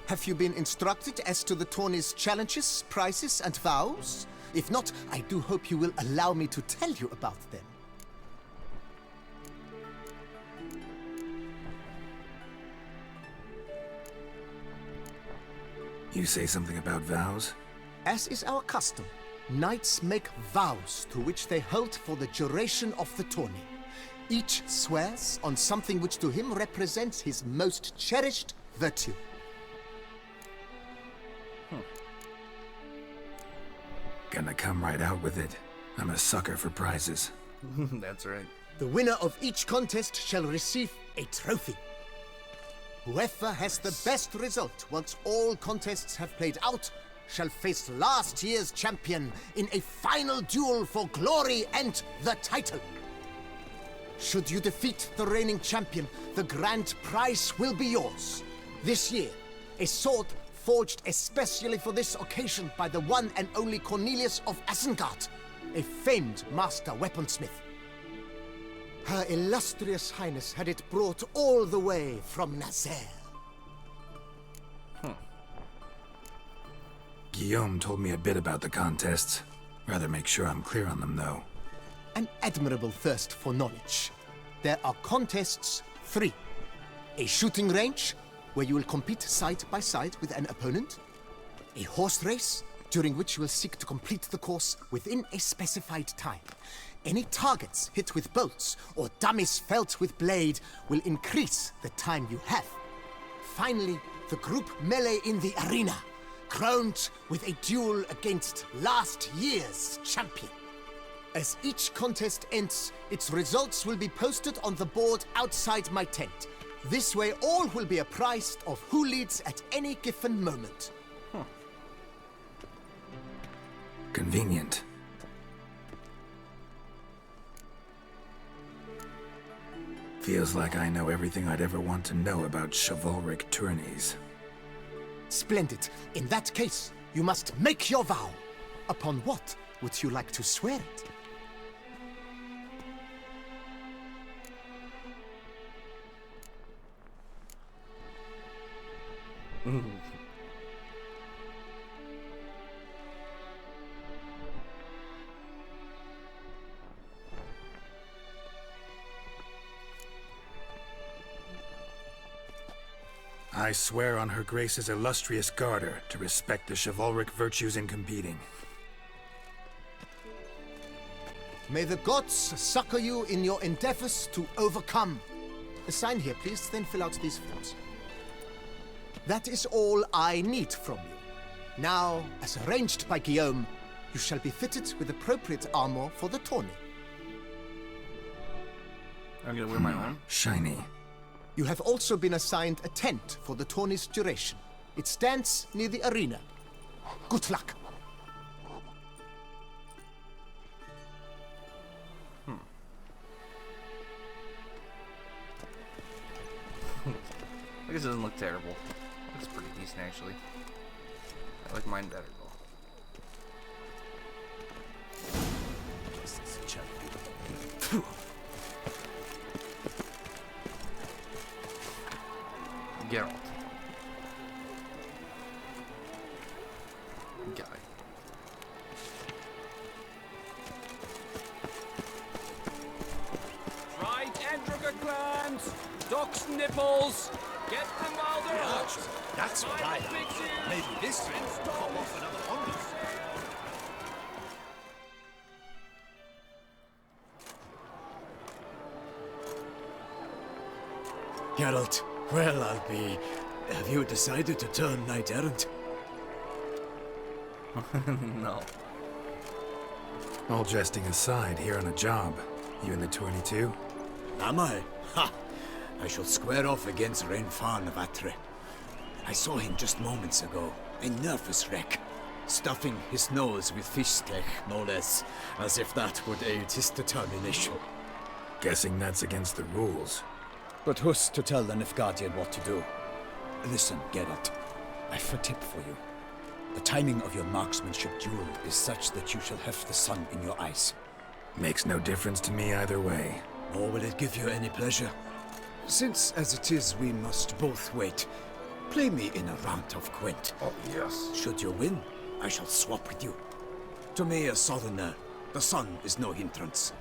Have you been instructed as to the tourney's challenges, prizes, and vows? If not, I do hope you will allow me to tell you about them. You say something about vows? As is our custom, Knights make vows to which they hold for the duration of the tourney. Each swears on something which to him represents his most cherished virtue. Gonna come right out with it. I'm a sucker for prizes. That's right. The winner of each contest shall receive a trophy. Whoever has the best result once all contests have played out shall face last year's champion in a final duel for glory and the title. Should you defeat the reigning champion, the grand prize will be yours. This year, a sword forged especially for this occasion by the one and only Cornelius of Isengard, a famed master weaponsmith. Her illustrious highness had it brought all the way from Nazaire. Guillaume told me a bit about the contests. Rather make sure I'm clear on them, though. An admirable thirst for knowledge. There are contests 3. A shooting range, where you will compete side by side with an opponent. A horse race, during which you will seek to complete the course within a specified time. Any targets hit with bolts or dummies felt with blade will increase the time you have. Finally, the group melee in the arena, crowned with a duel against last year's champion. As each contest ends, its results will be posted on the board outside my tent. This way all will be apprised of who leads at any given moment. Convenient. Feels like I know everything I'd ever want to know about chivalric tourneys. Splendid. In that case, you must make your vow. Upon what would you like to swear it? I swear on Her Grace's illustrious garter to respect the chivalric virtues in competing. May the gods succor you in your endeavors to overcome. Sign here, please, then fill out these forms. That is all I need from you. Now, as arranged by Guillaume, you shall be fitted with appropriate armor for the tourney. I'm gonna wear my own. Shiny. You have also been assigned a tent for the tourney's duration. It stands near the arena. Good luck. I guess it doesn't look terrible. Looks pretty decent, actually. I like mine better, though. Geralt. Guy. Right, Endricker clans! Doc's nipples! Get them while they're hot! That's what I like. Maybe this will pop off another wonder. Geralt, well, I'll be... Have you decided to turn knight-errant? No. All jesting aside, here on a job. You in the tourney too? Am I? Ha! I shall square off against Renfan of Atre. I saw him just moments ago, a nervous wreck, stuffing his nose with fish steak, no less, as if that would aid his determination. Guessing that's against the rules. But who's to tell the Nilfgaardian what to do? Listen, Geralt, I've a tip for you. The timing of your marksmanship duel is such that you shall have the sun in your eyes. Makes no difference to me either way. Nor will it give you any pleasure. Since, as it is, we must both wait, play me in a round of Gwent. Oh, yes. Should you win, I shall swap with you. To me, a southerner, the sun is no hindrance.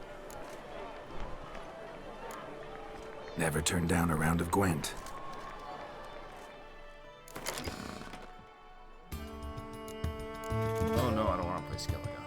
Never turn down a round of Gwent. Oh no, I don't want to play Skellige.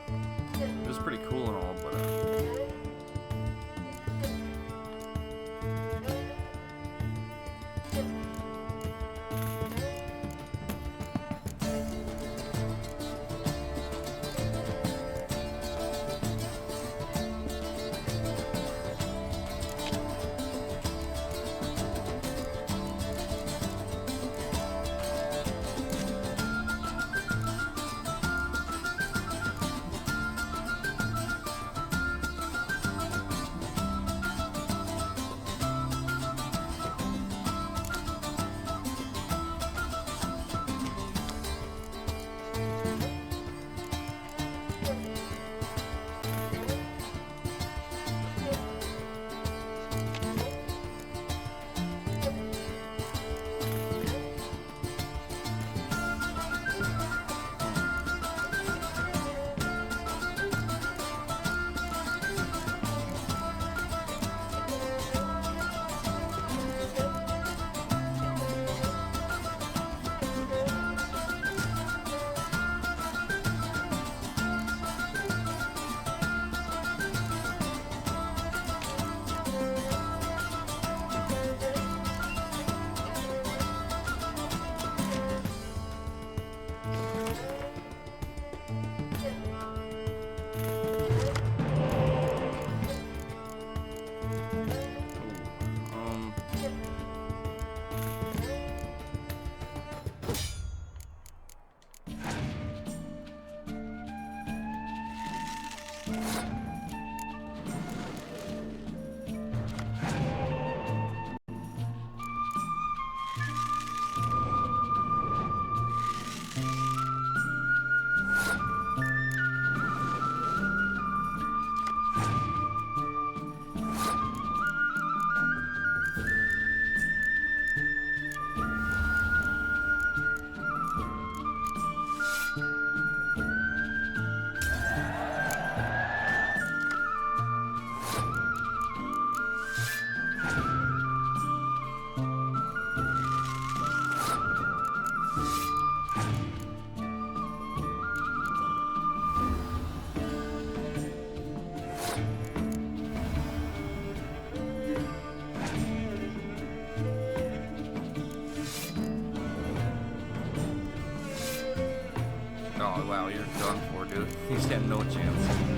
Oh wow, you're done for, dude. He stand no chance.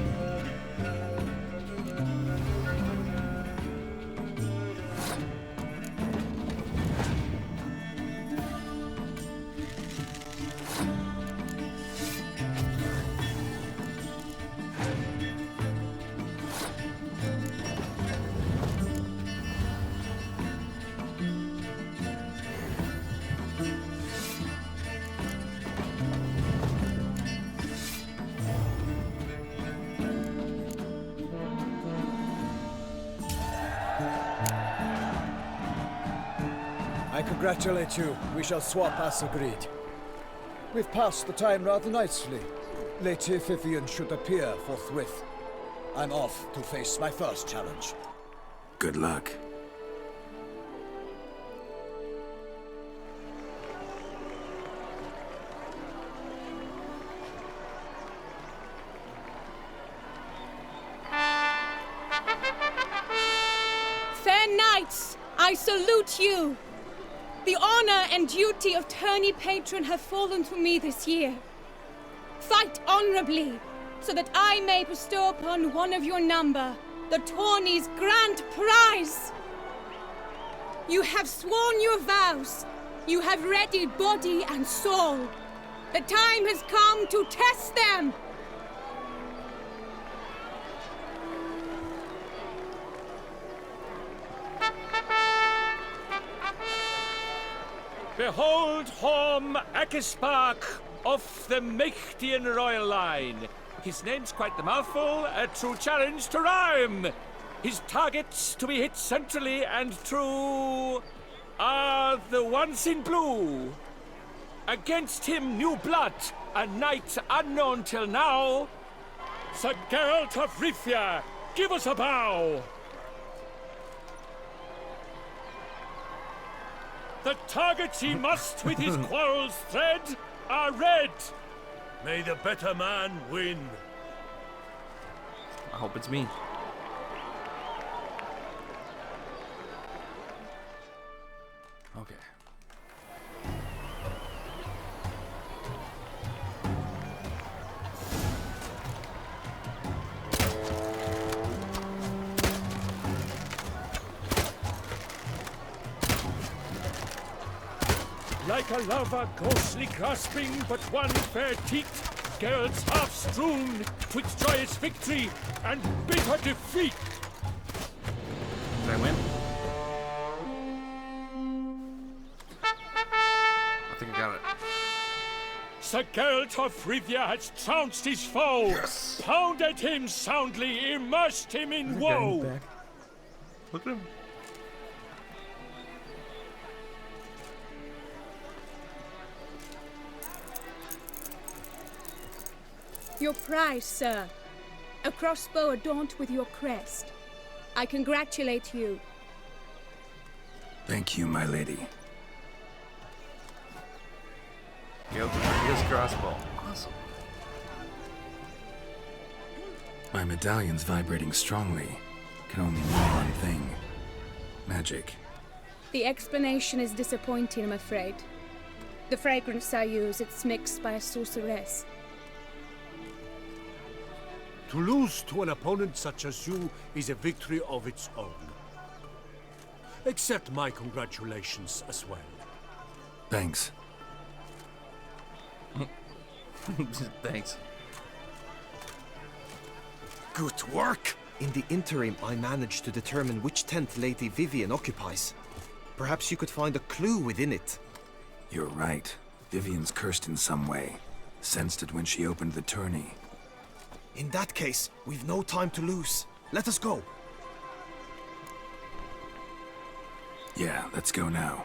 I congratulate you. We shall swap as agreed. We've passed the time rather nicely. Lady Vivian should appear forthwith. I'm off to face my first challenge. Good luck. Fair knights, I salute you! The honor and duty of Tourney patron have fallen to me this year. Fight honorably, so that I may bestow upon one of your number the Tourney's grand prize! You have sworn your vows. You have readied body and soul. The time has come to test them! Behold Horm Akispark of the Mechtian royal line. His name's quite the mouthful, a true challenge to rhyme. His targets to be hit centrally and true are the ones in blue. Against him new blood, a knight unknown till now. Sir Geralt of Rivia, give us a bow. The targets he must with his quarrels thread are red. May the better man win. I hope it's me. Okay. Like a lover ghostly grasping but one fair teat, Geralt's half strewn twixt joyous victory and bitter defeat. Did I win? I think I got it. Sir Geralt of Rivia has trounced his foe, Yes. pounded him soundly, immersed him in woe. Look at him. Your prize, sir. A crossbow adorned with your crest. I congratulate you. Thank you, my lady. Geralt of Rivia's crossbow. Awesome. My medallion's vibrating strongly. Can only mean one thing. Magic. The explanation is disappointing, I'm afraid. The fragrance I use, it's mixed by a sorceress. To lose to an opponent such as you is a victory of its own. Accept my congratulations as well. Thanks. Thanks. Good work! In the interim, I managed to determine which tent Lady Vivian occupies. Perhaps you could find a clue within it. You're right. Vivian's cursed in some way. Sensed it when she opened the tourney. In that case, we've no time to lose. Let us go. Yeah, let's go now.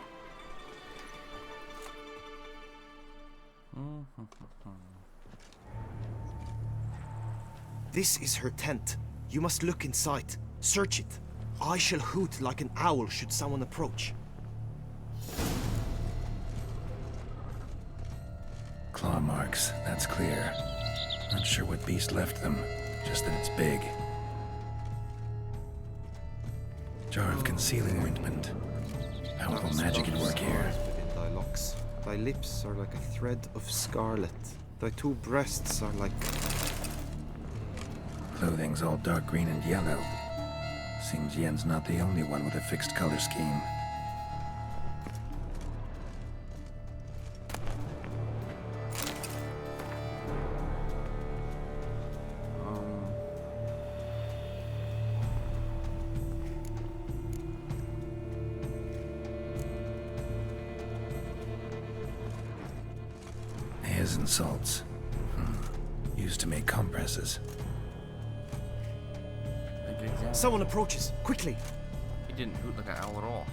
This is her tent. You must look inside. Search it. I shall hoot like an owl should someone approach. Claw marks, that's clear. Not sure what beast left them, just that it's big. Jar of concealing ointment. Powerful magic at work here. Within thy locks. Thy lips are like a thread of scarlet. Thy two breasts are like... Clothing's all dark green and yellow. Seems Yen's not the only one with a fixed color scheme. Hairs and salts. Used to make compresses. Someone approaches! Quickly! He didn't hoot like an owl at all.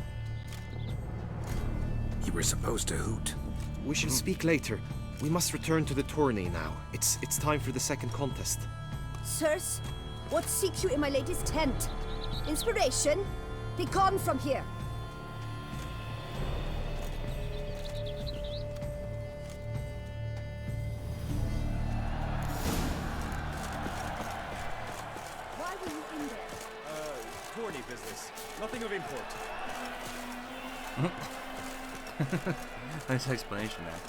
You were supposed to hoot. We shall speak later. We must return to the tourney now. It's time for the second contest. Sirs, what seeks you in my lady's tent? Inspiration? Be gone from here! Why were you in there? Tourney business. Nothing of import. Nice explanation there.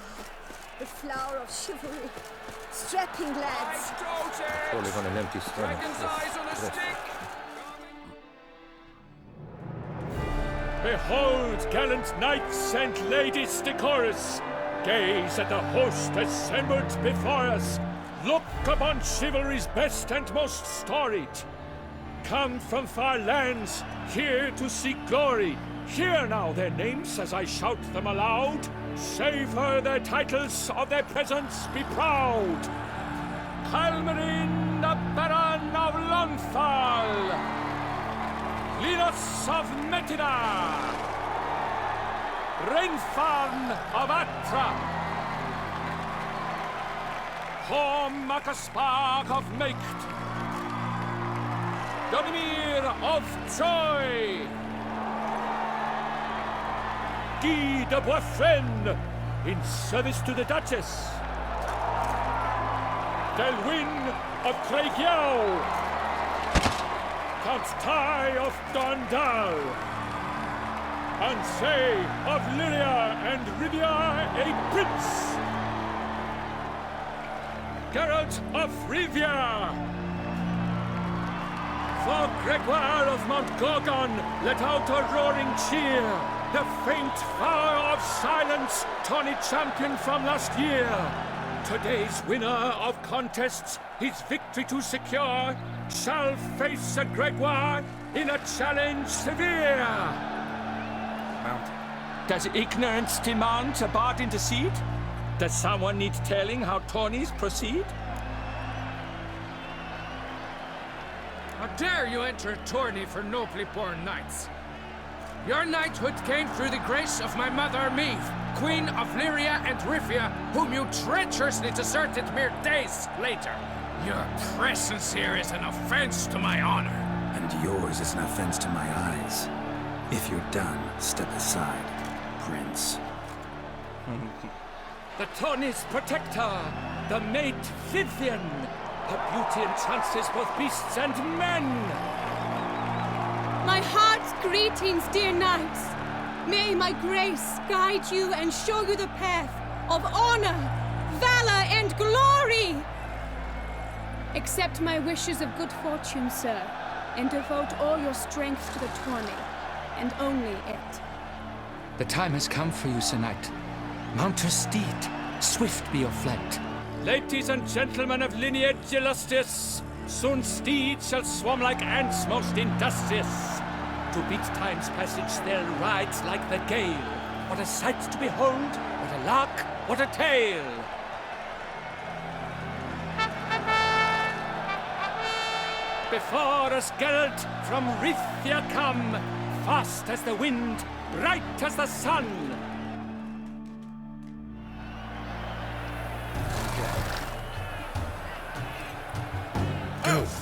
The flower of chivalry. Strapping lads. Only on an empty stomach. Dragon's eyes on a stick! Behold, gallant knights and ladies decorous! Gaze at the host assembled before us! Look upon chivalry's best and most storied! Come from far lands, here to seek glory! Hear now their names as I shout them aloud! Savor their titles, of their presence be proud! Halmarin, the Baron of Lonthal! Linus of Metida! Rainfarn of Atra! Horm Akaspark of Meikt! Donimir of Joy! Guy de Boisfren, in service to the Duchess! Delwyn of Craigiau! Count Tai of Dondal! Ansay of Lyria and Rivia a prince! Geralt of Rivia! For Gregoire of Mount Gorgon, let out a roaring cheer! The faint flower of silence, Tourney champion from last year! Today's winner of contests, his victory to secure, shall face a Gregoire in a challenge severe! Mountain. Does ignorance demand a bard intercede? Does someone need telling how tourneys proceed? How dare you enter a tourney for nobly born knights? Your knighthood came through the grace of my mother Meve, Queen of Lyria and Rivia, whom you treacherously deserted mere days later. Your presence here is an offense to my honor. And yours is an offense to my eyes. If you're done, step aside, Prince. The tourney's protector, the mate Vivian. Her beauty entrances both beasts and men. My heart's greetings, dear knights. May my grace guide you and show you the path of honor, valor, and glory. Accept my wishes of good fortune, sir, and devote all your strength to the tourney, and only it. The time has come for you, Sir Knight. Mount your steed. Swift be your flight. Ladies and gentlemen of lineage illustrious, soon steeds shall swarm like ants most industrious. To beat time's passage they'll ride like the gale. What a sight to behold, what a lark, what a tale! Before us Geralt from Rivia come, fast as the wind, bright as the sun.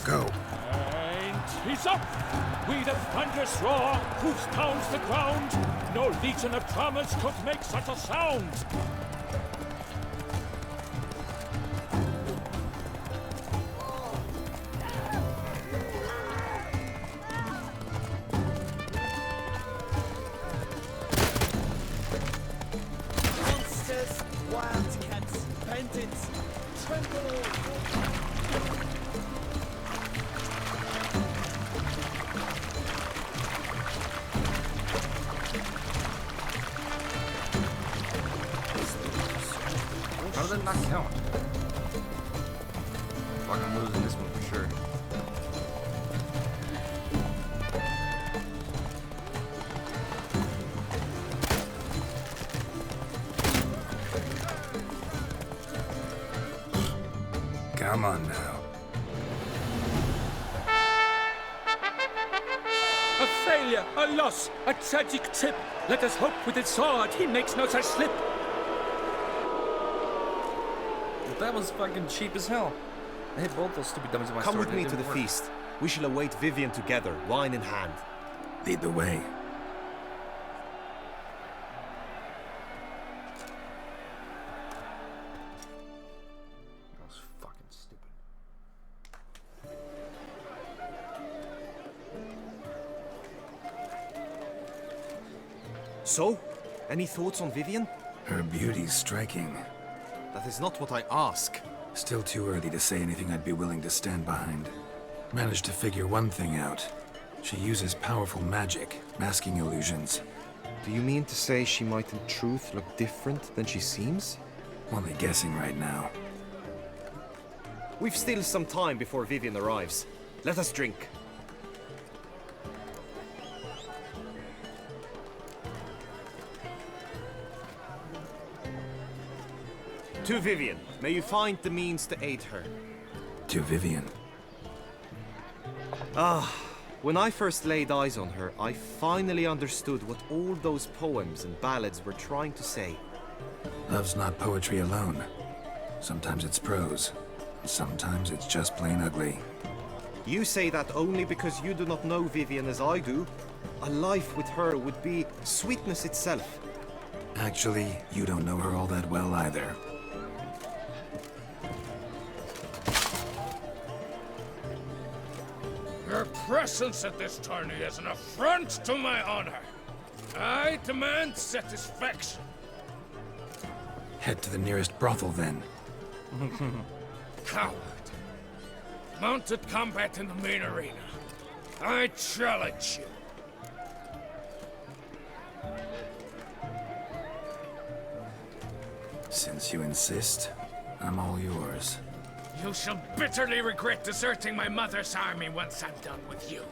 Go. And he's up! We the thunderous roar, hoofs pounds the ground. No legion of drummers could make such a sound. Monsters, wildcats, bandits, does it not count? Fuck, I'm losing this one for sure. Come on now. A failure, a loss, a tragic trip. Let us hope with his sword he makes no such slip. That was fucking cheap as hell. I hit both those stupid dummies with my sword. Come with me to the feast. We shall await Vivian together, wine in hand. Lead the way. That was fucking stupid. So, any thoughts on Vivian? Her beauty's striking. That is not what I ask. Still too early to say anything I'd be willing to stand behind. Managed to figure one thing out. She uses powerful magic, masking illusions. Do you mean to say she might in truth look different than she seems? Only guessing right now. We've still some time before Vivian arrives. Let us drink. To Vivian, may you find the means to aid her. To Vivian. When I first laid eyes on her, I finally understood what all those poems and ballads were trying to say. Love's not poetry alone. Sometimes it's prose. Sometimes it's just plain ugly. You say that only because you do not know Vivian as I do. A life with her would be sweetness itself. Actually, you don't know her all that well either. Your presence at this tourney is an affront to my honor. I demand satisfaction. Head to the nearest brothel, then. Coward. Mounted combat in the main arena. I challenge you. Since you insist, I'm all yours. You shall bitterly regret deserting my mother's army once I'm done with you.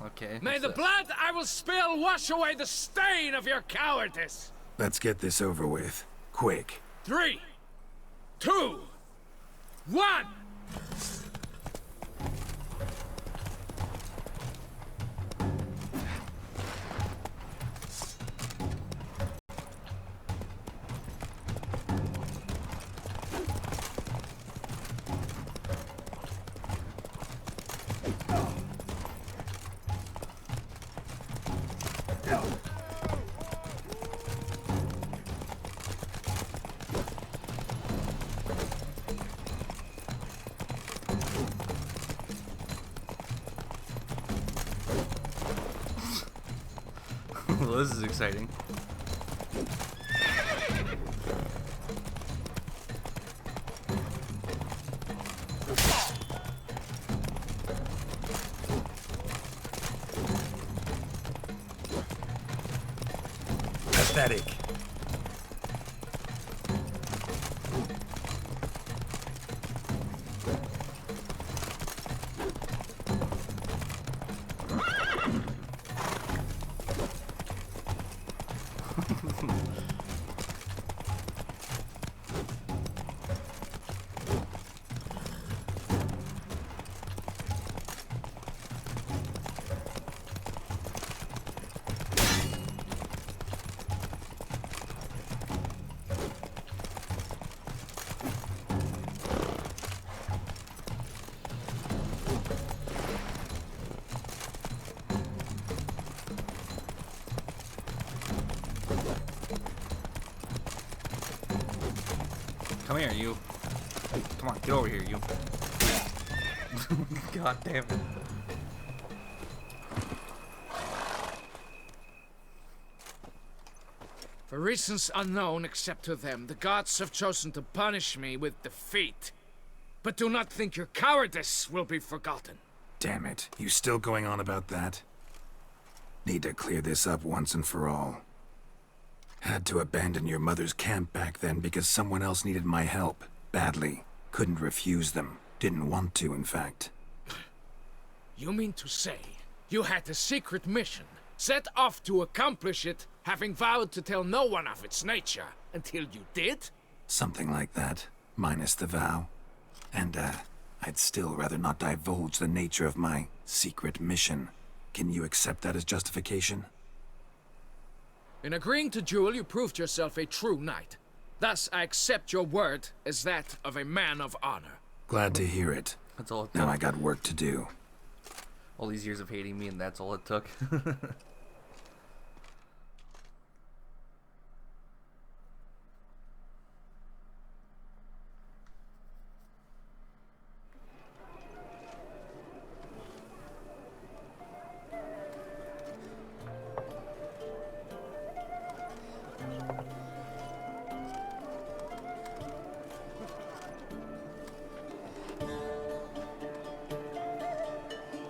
Okay. May the blood I will spill wash away the stain of your cowardice. Let's get this over with. Quick. 3, 2, 1! Well, this is exciting. Pathetic. Come here, you. Come on, get over here, you. God damn it. For reasons unknown except to them, the gods have chosen to punish me with defeat. But do not think your cowardice will be forgotten. Damn it. You still going on about that? Need to clear this up once and for all. Had to abandon your mother's camp back then because someone else needed my help. Badly. Couldn't refuse them. Didn't want to, in fact. You mean to say you had a secret mission, set off to accomplish it, having vowed to tell no one of its nature, until you did? Something like that, minus the vow. And, I'd still rather not divulge the nature of my secret mission. Can you accept that as justification? In agreeing to duel, you proved yourself a true knight. Thus, I accept your word as that of a man of honor. Glad to hear it. That's all it took. Now I got work to do. All these years of hating me, and that's all it took.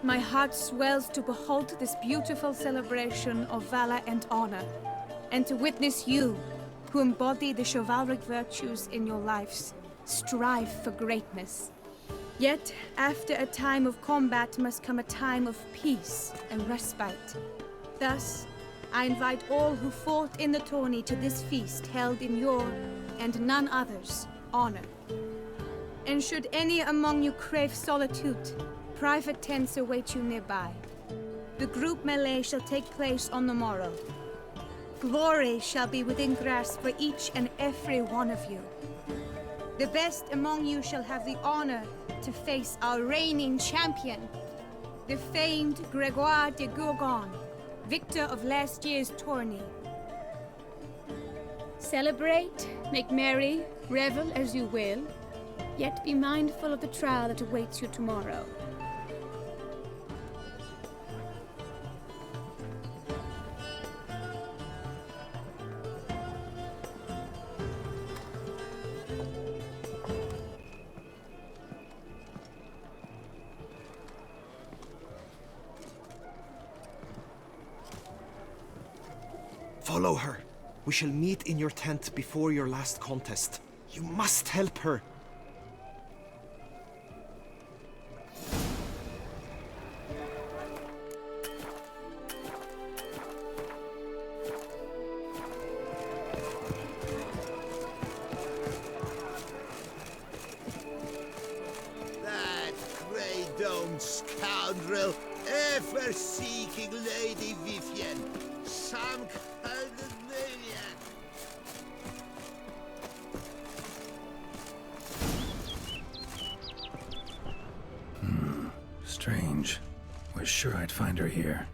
My heart swells to behold this beautiful celebration of valor and honor, and to witness you, who embody the chivalric virtues in your lives, strive for greatness. Yet, after a time of combat must come a time of peace and respite. Thus, I invite all who fought in the tourney to this feast held in your, and none other's, honor. And should any among you crave solitude, private tents await you nearby. The group melee shall take place on the morrow. Glory shall be within grasp for each and every one of you. The best among you shall have the honor to face our reigning champion, the famed Gregoire de Gourgon, victor of last year's tourney. Celebrate, make merry, revel as you will, yet be mindful of the trial that awaits you tomorrow. Follow her. We shall meet in your tent before your last contest. You must help her. That grey-domed scoundrel, ever seeking Lady Vivienne. Some kind of maniac. Strange. Was sure I'd find her here.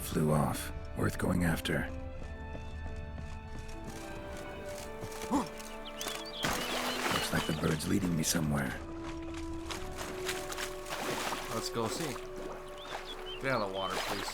Flew off. Worth going after. Looks like the bird's leading me somewhere. Let's go see. Get out of the water, please.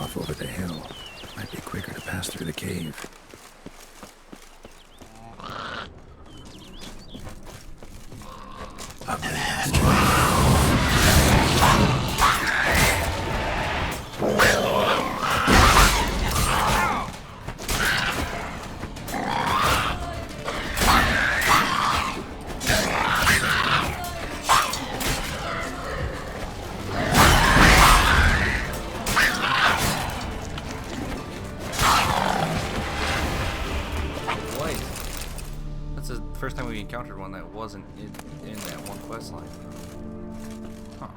off over the hill. Might be quicker to pass through the cave. Up First time we encountered one that wasn't in that one quest line. Huh.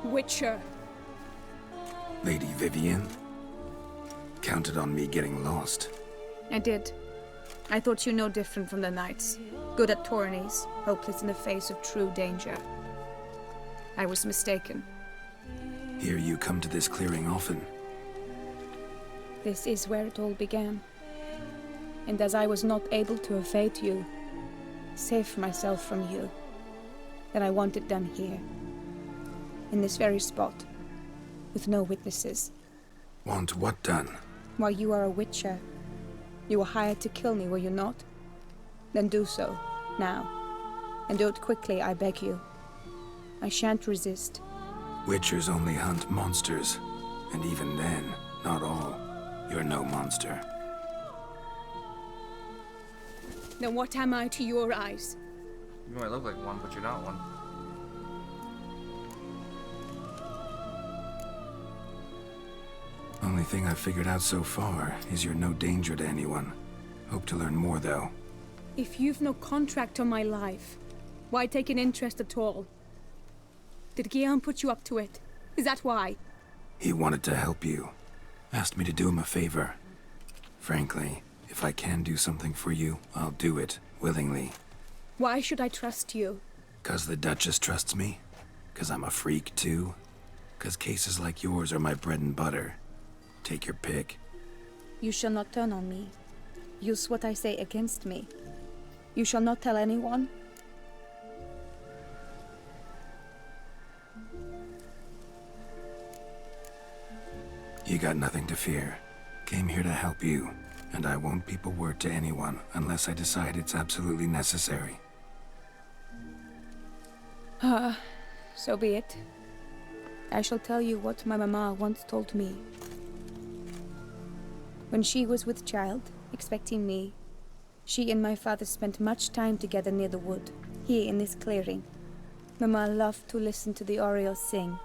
Witcher. Lady Vivian? Counted on me getting lost. I did. I thought you no different from the knights. Good at tourneys, hopeless in the face of true danger. I was mistaken. Hear you come to this clearing often. This is where it all began. And as I was not able to evade you, save myself from you, then I want it done here. In this very spot, with no witnesses. Want what done? While you are a witcher, you were hired to kill me, were you not? Then do so, now. And do it quickly, I beg you. I shan't resist. Witchers only hunt monsters. And even then, not all. You're no monster. Then what am I to your eyes? You might look like one, but you're not one. Only thing I've figured out so far is you're no danger to anyone. Hope to learn more, though. If you've no contract on my life, why take an interest at all? Did Guillaume put you up to it? Is that why? He wanted to help you. Asked me to do him a favor. Frankly, if I can do something for you, I'll do it, willingly. Why should I trust you? 'Cause the Duchess trusts me? 'Cause I'm a freak, too? 'Cause cases like yours are my bread and butter? Take your pick. You shall not turn on me. Use what I say against me. You shall not tell anyone. You got nothing to fear. Came here to help you, and I won't peep a word to anyone unless I decide it's absolutely necessary. So be it. I shall tell you what my mama once told me. When she was with child, expecting me, she and my father spent much time together near the wood, here in this clearing. Mama loved to listen to the orioles sing.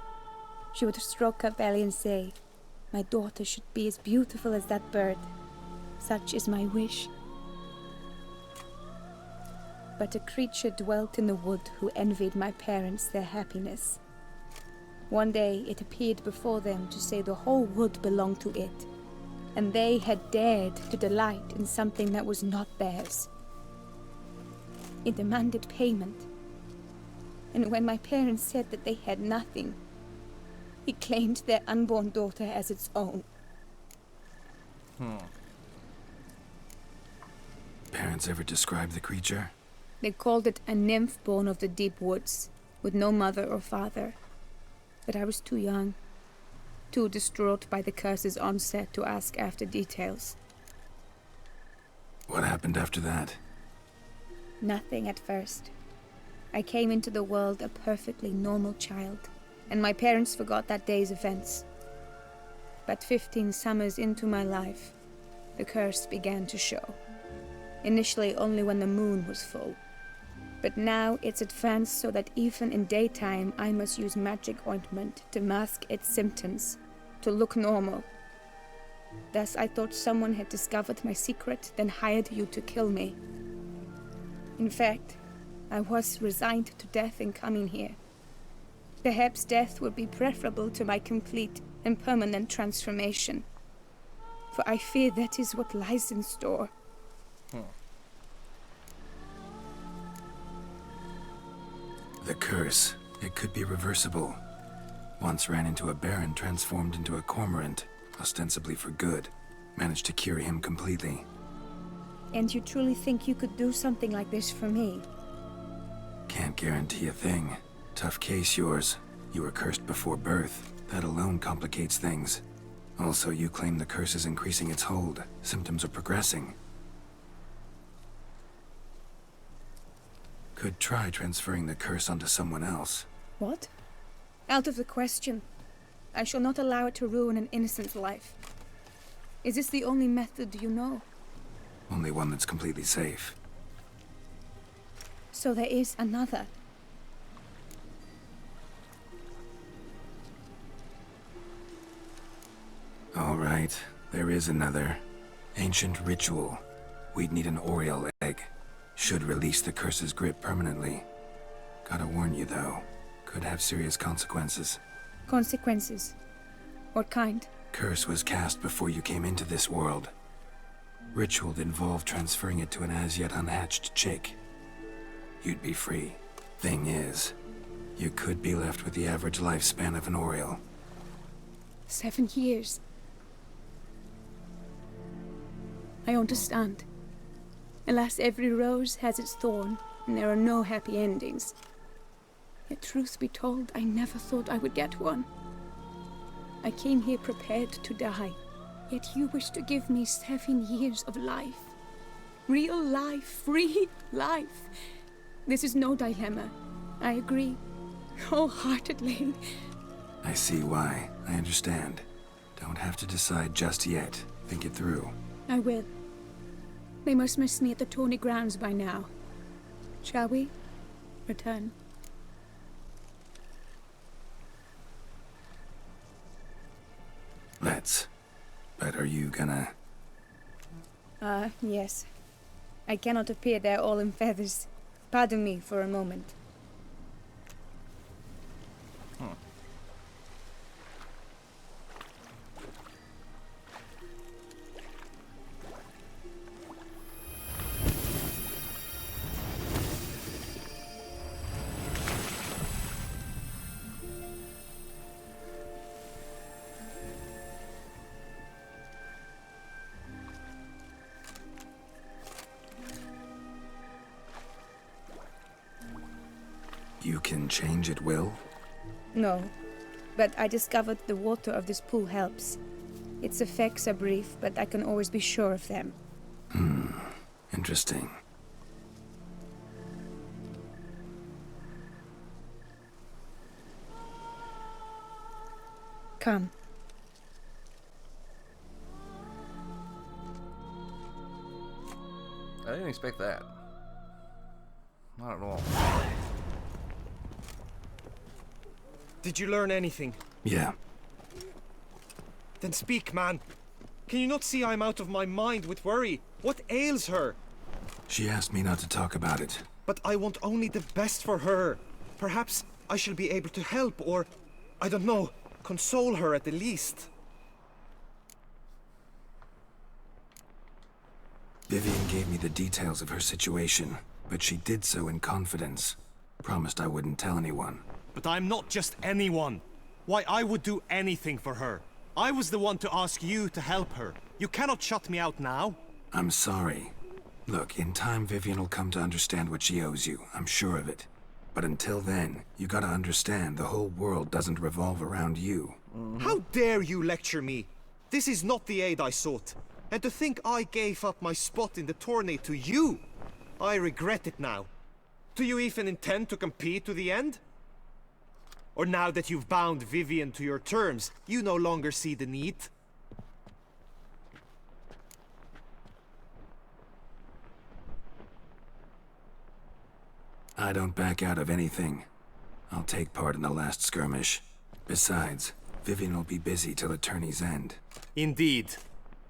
She would stroke her belly and say, "My daughter should be as beautiful as that bird. Such is my wish." But a creature dwelt in the wood who envied my parents their happiness. One day it appeared before them to say the whole wood belonged to it, and they had dared to delight in something that was not theirs. It demanded payment, and when my parents said that they had nothing, it claimed their unborn daughter as its own. Parents ever describe the creature? They called it a nymph born of the deep woods. with no mother or father. But I was too young, too distraught by the curse's onset to ask after details. What happened after that? Nothing at first. I came into the world a perfectly normal child, and my parents forgot that day's events. But 15 summers into my life, the curse began to show. Initially only when the moon was full. But now it's advanced so that even in daytime I must use magic ointment to mask its symptoms, to look normal. Thus I thought someone had discovered my secret, then hired you to kill me. In fact, I was resigned to death in coming here. Perhaps death would be preferable to my complete and permanent transformation. For I fear that is what lies in store. The curse. It could be reversible. Once ran into a baron transformed into a cormorant, ostensibly for good. Managed to cure him completely. And you truly think you could do something like this for me? Can't guarantee a thing. Tough case, yours. You were cursed before birth. That alone complicates things. Also, you claim the curse is increasing its hold. Symptoms are progressing. Could try transferring the curse onto someone else. What? Out of the question. I shall not allow it to ruin an innocent life. Is this the only method you know? Only one that's completely safe. So there is another. All right, there is another. Ancient ritual. We'd need an Oriole egg. Should release the curse's grip permanently. Gotta warn you though, could have serious consequences. Consequences? What kind? Curse was cast before you came into this world. Ritual involved transferring it to an as-yet unhatched chick. You'd be free. Thing is, you could be left with the average lifespan of an Oriole. 7 years. I understand. Alas, every rose has its thorn, and there are no happy endings. Yet truth be told, I never thought I would get one. I came here prepared to die, yet you wish to give me 7 years of life. Real life, free life. This is no dilemma. I agree, wholeheartedly. I see why. I understand. Don't have to decide just yet. Think it through. I will. They must miss me at the Tourney grounds by now. Shall we? Return. Let's. But are you gonna... Yes. I cannot appear there all in feathers. Pardon me for a moment. You can change at will? No, but I discovered the water of this pool helps. Its effects are brief, but I can always be sure of them. Interesting. Come. I didn't expect that. Not at all. Did you learn anything? Yeah. Then speak, man. Can you not see I'm out of my mind with worry? What ails her? She asked me not to talk about it. But I want only the best for her. Perhaps I shall be able to help or, I don't know, console her at the least. Vivian gave me the details of her situation, but she did so in confidence. Promised I wouldn't tell anyone. But I'm not just anyone. Why, I would do anything for her. I was the one to ask you to help her. You cannot shut me out now. I'm sorry. Look, in time Vivian will come to understand what she owes you. I'm sure of it. But until then, you gotta understand the whole world doesn't revolve around you. How dare you lecture me? This is not the aid I sought. And to think I gave up my spot in the tourney to you! I regret it now. Do you even intend to compete to the end? Or now that you've bound Vivian to your terms, you no longer see the need? I don't back out of anything. I'll take part in the last skirmish. Besides, Vivian will be busy till the tourney's end. Indeed.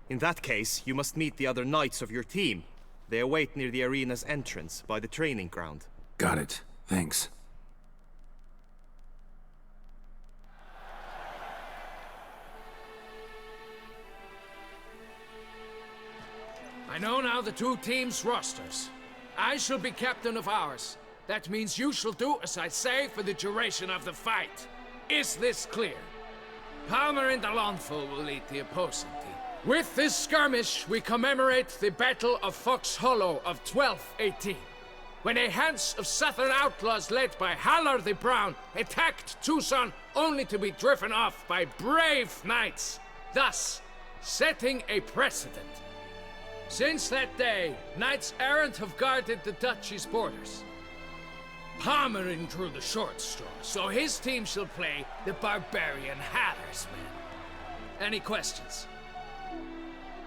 In that case, you must meet the other knights of your team. They await near the arena's entrance, by the training ground. Got it. Thanks. I know now the two teams' rosters. I shall be captain of ours. That means you shall do as I say for the duration of the fight. Is this clear? Palmer and Alonfo will lead the opposing team. With this skirmish, we commemorate the Battle of Fox Hollow of 1218, when a Hans of Southern outlaws led by Halar the Brown attacked Tucson only to be driven off by brave knights, thus setting a precedent. Since that day, knights errant have guarded the duchy's borders. Palmerin drew the short straw, so his team shall play the barbarian Haller's men. Any questions?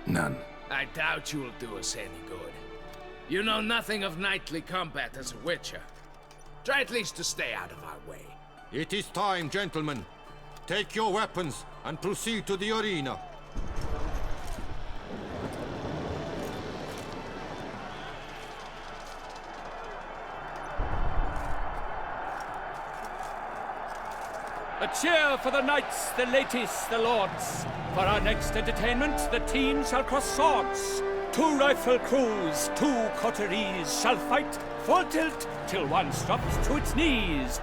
None. I doubt you will do us any good. You know nothing of knightly combat as a witcher. Try at least to stay out of our way. It is time, gentlemen. Take your weapons and proceed to the arena. A cheer for the knights, the ladies, the lords. For our next entertainment, the team shall cross swords. 2 rifle crews, 2 coteries shall fight full tilt till one drops to its knees.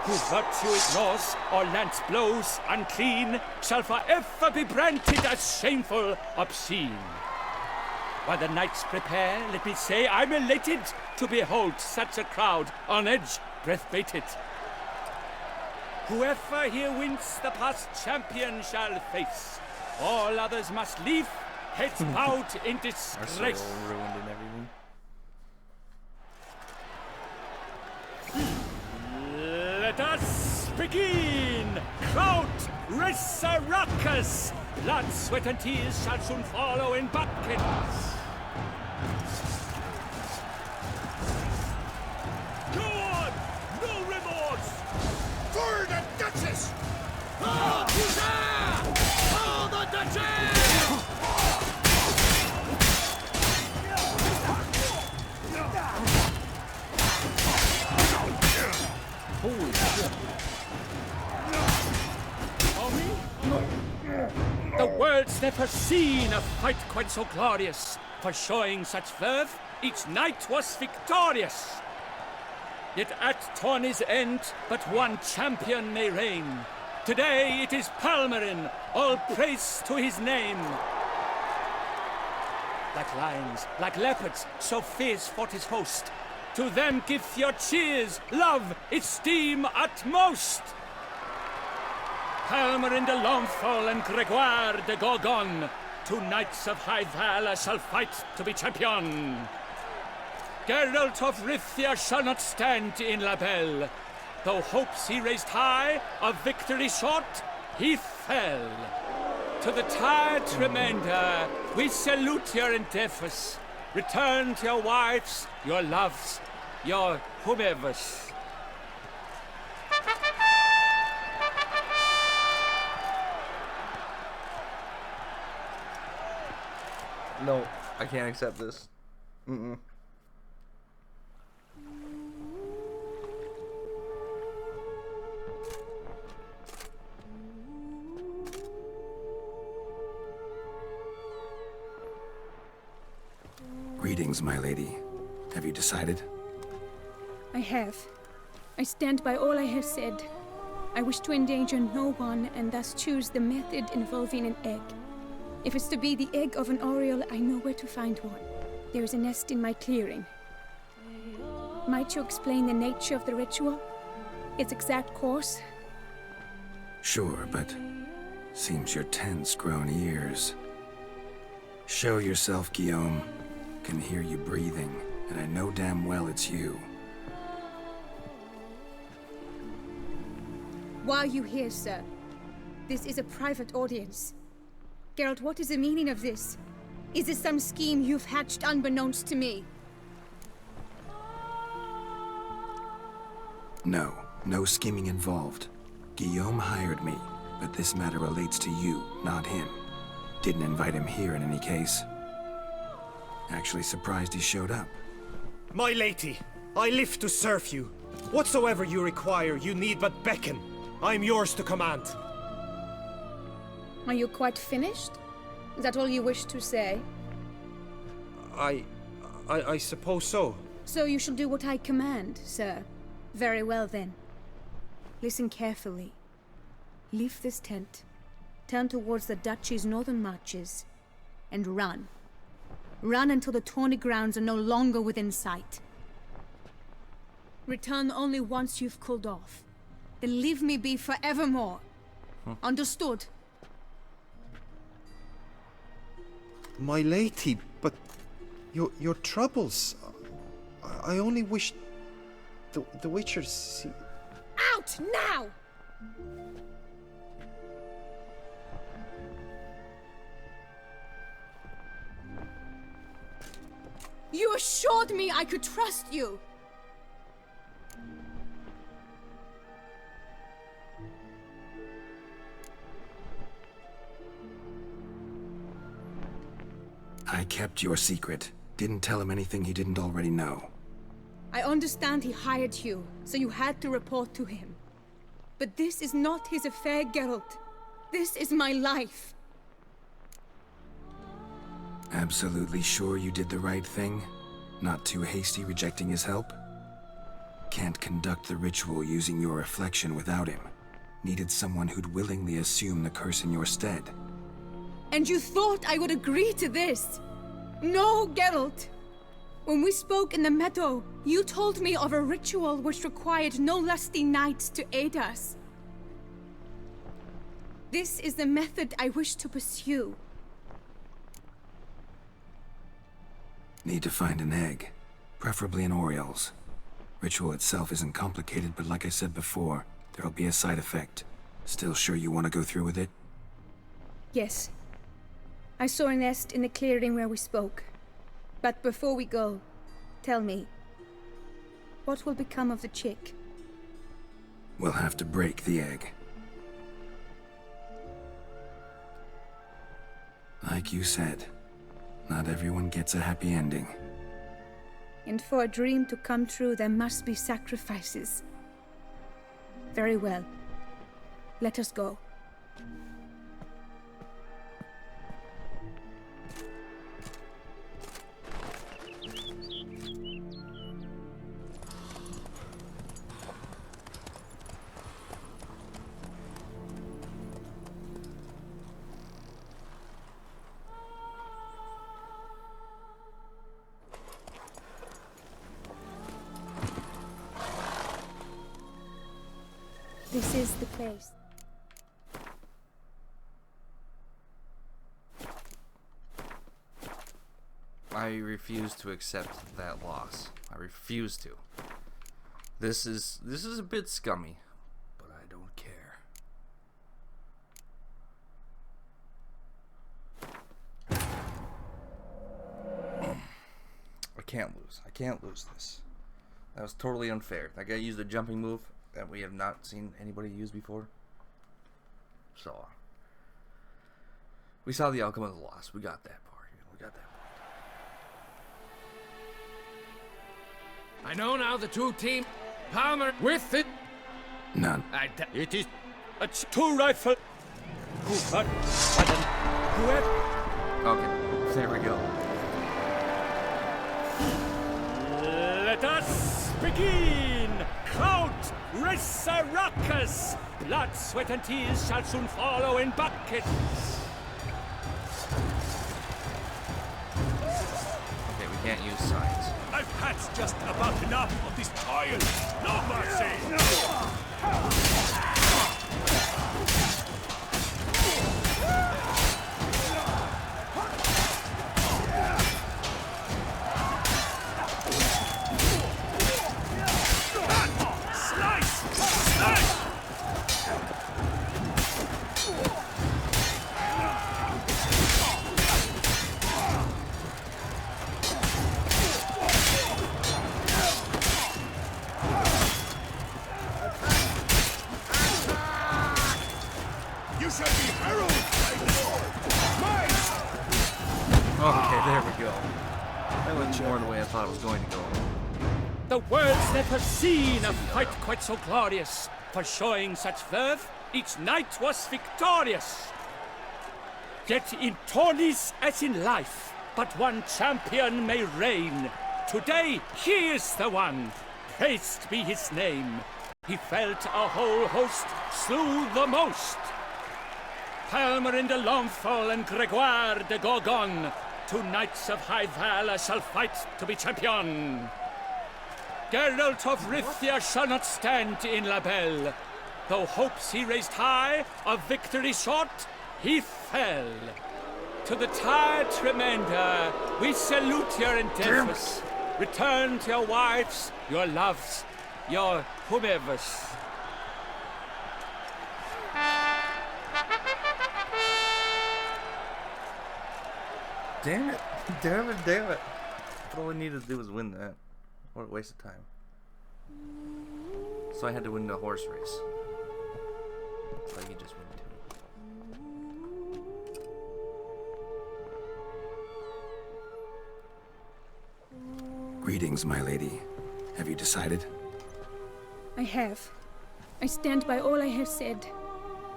Who virtue ignores or lance blows unclean shall forever be branded as shameful, obscene. While the knights prepare, let me say I'm elated to behold such a crowd on edge, breath-baited. Whoever here wins the past champion shall face. All others must leave, heads bowed in disgrace. Our soul ruined and everything. Let us begin! Crowd, race a ruckus! Blood, sweat, and tears shall soon follow in buckets. Go on! No remorse! For the Duchess! Oh, the Duchess! Holy shit. The world's never seen a fight quite so glorious. For showing such verve, each knight was victorious. Yet at Tourney's end, but one champion may reign. Today it is Palmerin, all praise to his name. Like lions, like leopards, so fierce fought his host. To them give your cheers, love, esteem utmost. Palmerin de Longfall and Gregoire de Gorgon, 2 knights of high valor shall fight to be champion. Geralt of Rivia shall not stand in La Belle. Though hopes he raised high, of victory short, he fell. To the tired remainder, we salute your endeavors. Return to your wives, your loves, your whomevers. No, I can't accept this. Mm-mm. Greetings, my lady. Have you decided? I have. I stand by all I have said. I wish to endanger no one and thus choose the method involving an egg. If it's to be the egg of an oriole, I know where to find one. There is a nest in my clearing. Might you explain the nature of the ritual? Its exact course? Sure, but seems your tent's grown ears. Show yourself, Guillaume. Can hear you breathing, and I know damn well it's you. Why are you here, sir? This is a private audience. Geralt, what is the meaning of this? Is this some scheme you've hatched unbeknownst to me? No, no scheming involved. Guillaume hired me, but this matter relates to you, not him. Didn't invite him here in any case. Actually surprised he showed up. My lady, I live to serve you. Whatsoever you require, you need but beckon. I am yours to command. Are you quite finished? Is that all you wish to say? I suppose so. So you shall do what I command, sir. Very well then. Listen carefully. Leave this tent, turn towards the duchy's northern marches, and run. Run until the Tourney grounds are no longer within sight. Return only once you've cooled off. Then leave me be forevermore. Understood? My lady, but your troubles. I only wish the Witchers see. Out now! You assured me I could trust you! I kept your secret. Didn't tell him anything he didn't already know. I understand he hired you, so you had to report to him. But this is not his affair, Geralt. This is my life. Absolutely sure you did the right thing? Not too hasty rejecting his help? Can't conduct the ritual using your reflection without him. Needed someone who'd willingly assume the curse in your stead. And you thought I would agree to this? No, Geralt! When we spoke in the meadow, you told me of a ritual which required no lusty knights to aid us. This is the method I wish to pursue. Need to find an egg, preferably an Oriole's. Ritual itself isn't complicated, but like I said before, there'll be a side effect. Still sure you want to go through with it? Yes. I saw a nest in the clearing where we spoke. But before we go, tell me, what will become of the chick? We'll have to break the egg. Like you said, not everyone gets a happy ending. And for a dream to come true, there must be sacrifices. Very well. Let us go. This is the place. I refuse to accept that loss. I refuse to. This is a bit scummy, but I don't care. I can't lose. I can't lose this. That was totally unfair. That guy used a jumping move that we have not seen anybody use before. So, we saw the outcome of the loss. We got that part. We got that part. I know now the two team. Palmer with it. None. It is a two rifle. Okay, there we go. Let us begin. Count Resurrecus. Blood, sweat, and tears shall soon follow in buckets. Okay, we can't use signs. I've had just about enough of this toil. No mercy! Okay, there we go. That went more the way I thought it was going to go. The world's never seen a fight quite so glorious. For showing such verve, each knight was victorious. Yet in tourneys as in life, but one champion may reign. Today, he is the one. Praised be his name. He felt a whole host, slew the most. Palmerin de Longfall and Gregoire de Gorgon, two knights of high valor shall fight to be champion. Geralt of Rivia shall not stand in La Belle. Though hopes he raised high, of victory short, he fell. To the tired remainder, we salute your endeavors. Return to your wives, your loves, your whomevers. Damn it. Damn it, damn it. All I needed to do was win that. What a waste of time. So I had to win the horse race. Like you just win too. Greetings, my lady. Have you decided? I have. I stand by all I have said.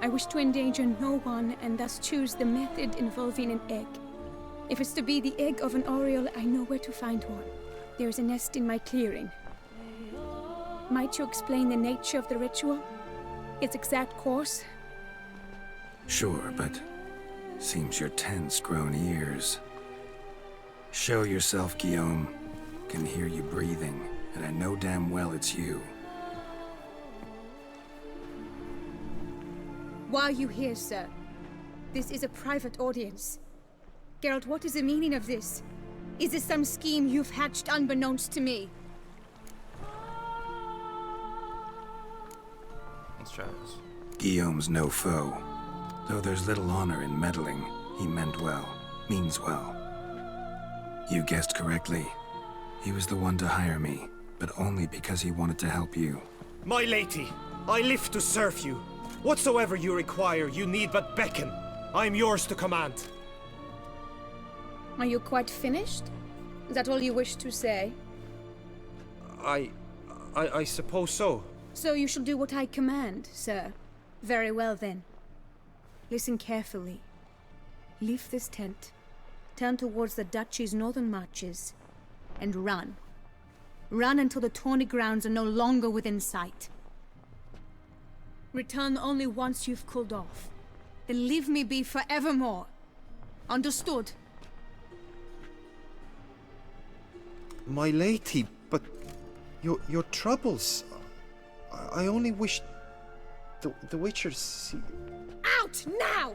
I wish to endanger no one and thus choose the method involving an egg. If it's to be the egg of an oriole, I know where to find one. There is a nest in my clearing. Might you explain the nature of the ritual? Its exact course? Sure, but seems your tense grown ears. Show yourself, Guillaume. Can hear you breathing, and I know damn well it's you. Why are you here, sir? This is a private audience. Geralt, what is the meaning of this? Is this some scheme you've hatched unbeknownst to me? Let's try this. Guillaume's no foe. Though there's little honor in meddling, he meant well, means well. You guessed correctly. He was the one to hire me, but only because he wanted to help you. My lady, I live to serve you. Whatsoever you require, you need but beckon. I am yours to command. Are you quite finished? Is that all you wish to say? I suppose so. So you shall do what I command, sir. Very well, then. Listen carefully. Leave this tent, turn towards the duchy's northern marches, and run. Run until the Tourney grounds are no longer within sight. Return only once you've cooled off. Then leave me be forevermore. Understood? My lady, but your troubles. I only wish the Witcher see. Out now!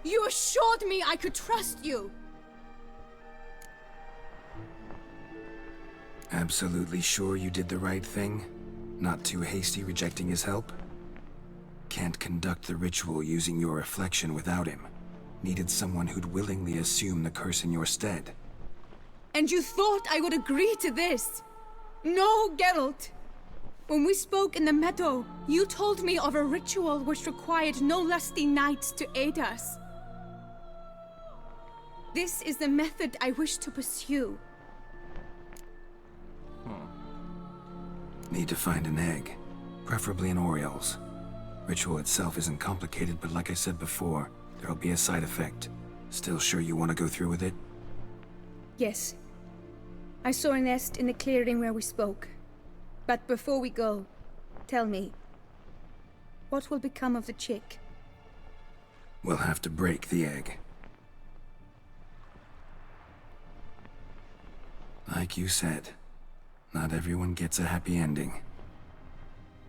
You assured me I could trust you! Absolutely sure you did the right thing? Not too hasty rejecting his help? Can't conduct the ritual using your reflection without him. Needed someone who'd willingly assume the curse in your stead. And you thought I would agree to this? No, Geralt! When we spoke in the meadow, you told me of a ritual which required no lusty knights to aid us. This is the method I wish to pursue. Need to find an egg, preferably an oriole's. Ritual itself isn't complicated, but like I said before, there'll be a side effect. Still sure you want to go through with it? Yes. I saw a nest in the clearing where we spoke. But before we go, tell me, what will become of the chick? We'll have to break the egg. Like you said, not everyone gets a happy ending.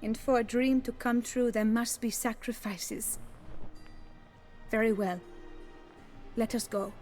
And for a dream to come true, there must be sacrifices. Very well. Let us go.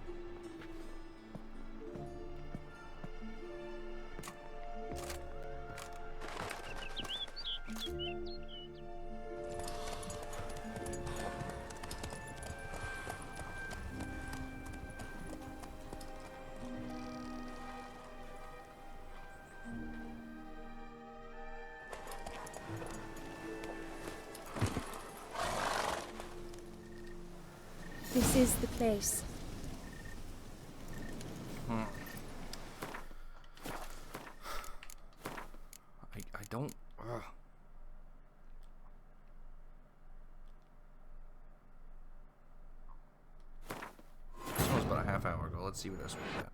This is the place. I don't... This one was about a half hour ago. Let's see what else we got.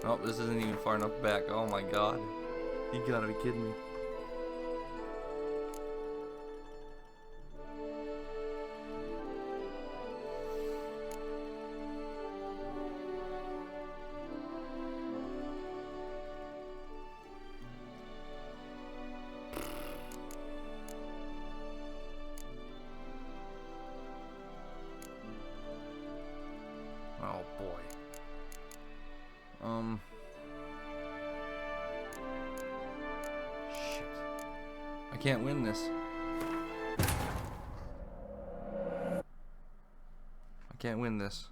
Oh, this isn't even far enough back. Oh my god. You gotta be kidding me. Oh boy. Shit. I can't win this. I can't win this.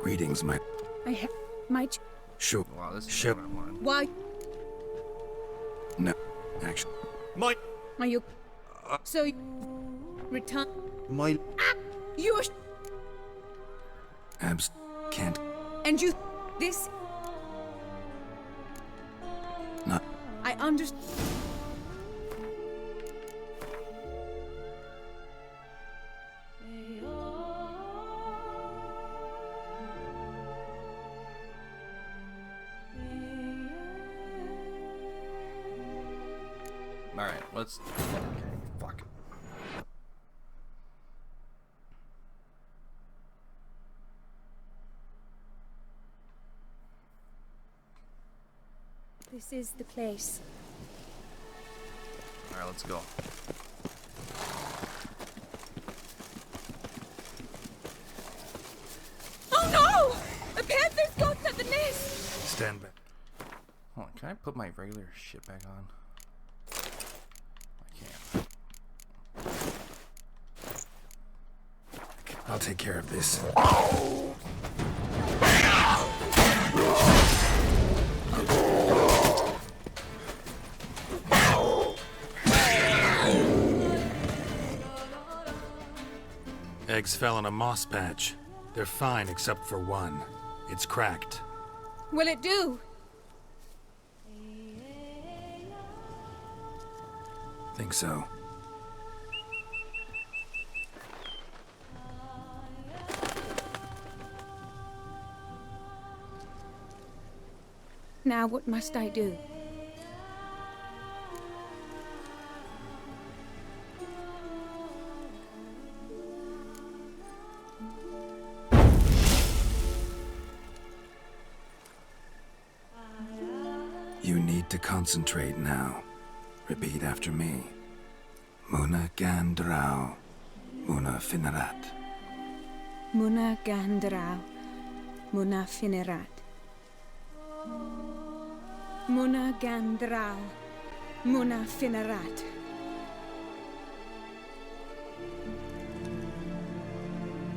Greetings, my... Might... Sure. Wow, this is Sure. what I wanted. Why No, actually... My... are you... So you... return... My... You're... Can't... And you... This... Not... I understand... Alright, let's... Fuck. This is the place. Alright, let's go. Oh no! A panther's got at the nest! Stand back. Hold on, can I put my regular shit back on? I can't. I'll take care of this. Eggs fell in a moss patch. They're fine except for one. It's cracked. Will it do? Think so. Now what must I do? You need to concentrate now. Repeat after me. Muna Gandrau. Muna Finerat. Muna Gandrau. Muna Finerat. Muna Gandrau. Muna Finerat.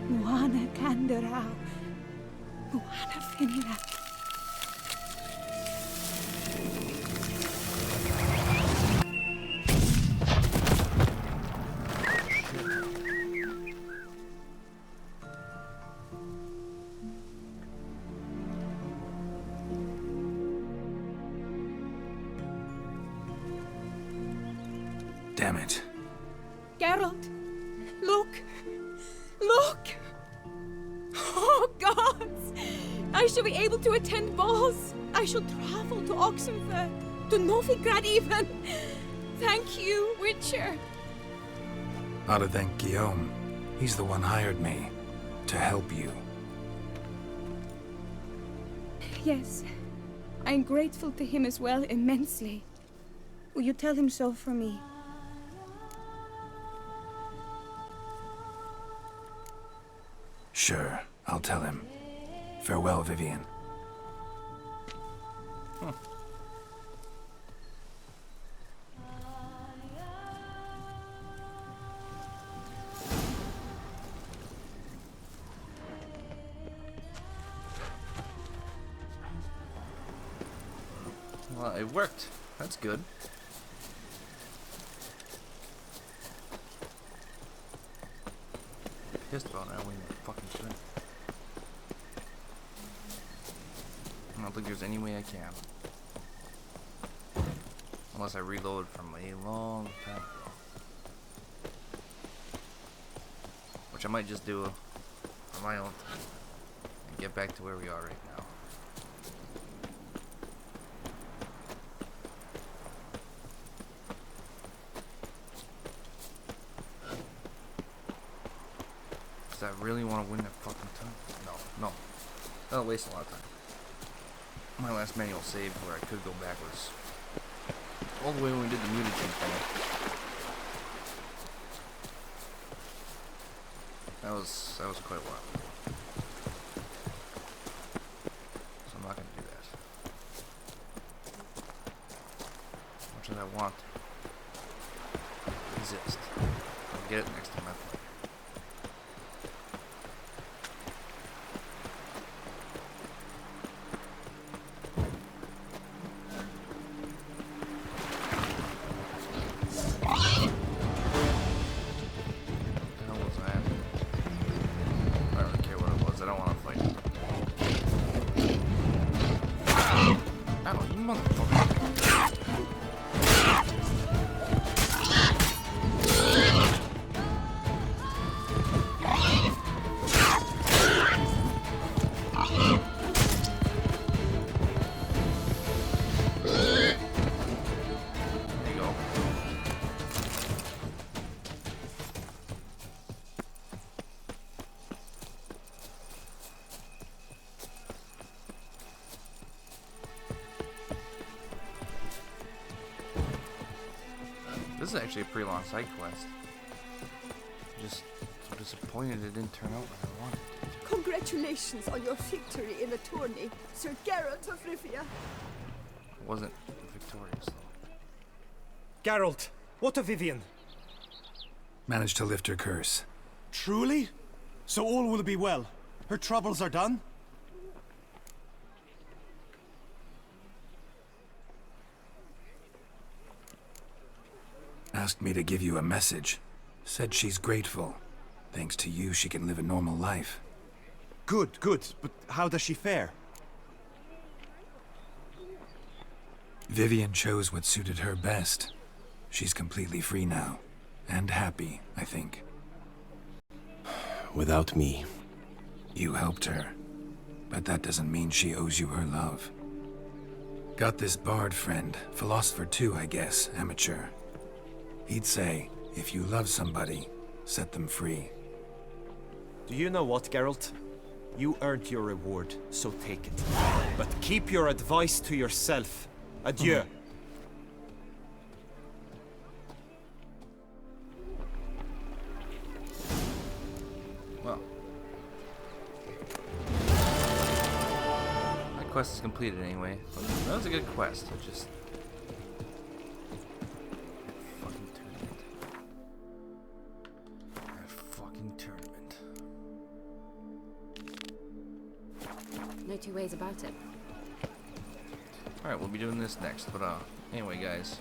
Muna Gandrau. Muna Finerat. Damn it. Geralt, look! Look! Oh, gods! I shall be able to attend balls. I shall travel to Oxenfurt, to Nilfgaard even. Thank you, Witcher. Ought to thank Guillaume. He's the one hired me to help you. Yes, I'm grateful to him as well, immensely. Will you tell him so for me? Sure, I'll tell him. Farewell, Vivian. Well, it worked. That's good. Pissed about not winning the fucking thing. I don't think there's any way I can. Unless I reload from a long time ago. Which I might just do on my own time. And get back to where we are right now. I really want to win that fucking time? No. That'll waste a lot of time. My last manual save where I could go back was all the way when we did the mutagen thing. That was quite a while ago. So I'm not gonna do that. As much as I want to exist. I'll get it next time I play. This is actually a pretty long side quest. I'm just so disappointed it didn't turn out what I wanted. Congratulations on your victory in the tourney, Sir Geralt of Rivia. I wasn't victorious though. Geralt, what of Vivian? Managed to lift her curse. Truly? So all will be well. Her troubles are done? Asked me to give you a message. Said she's grateful. Thanks to you, she can live a normal life. Good, good. But how does she fare? Vivian chose what suited her best. She's completely free now. And happy, I think. Without me. You helped her. But that doesn't mean she owes you her love. Got this bard friend. Philosopher too, I guess. Amateur. He'd say, if you love somebody, set them free. Do you know what, Geralt? You earned your reward, so take it. But keep your advice to yourself. Adieu. Well. My quest is completed anyway. That was a good quest. It just... No two ways about it. Alright, we'll be doing this next, but anyway guys,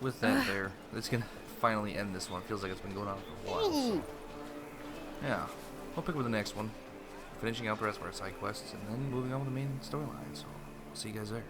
with that there, that's gonna finally end this one. Feels like it's been going on for a while, so yeah, we'll pick up with the next one, finishing out the rest of our side quests, and then moving on with the main storyline, so I'll see you guys there.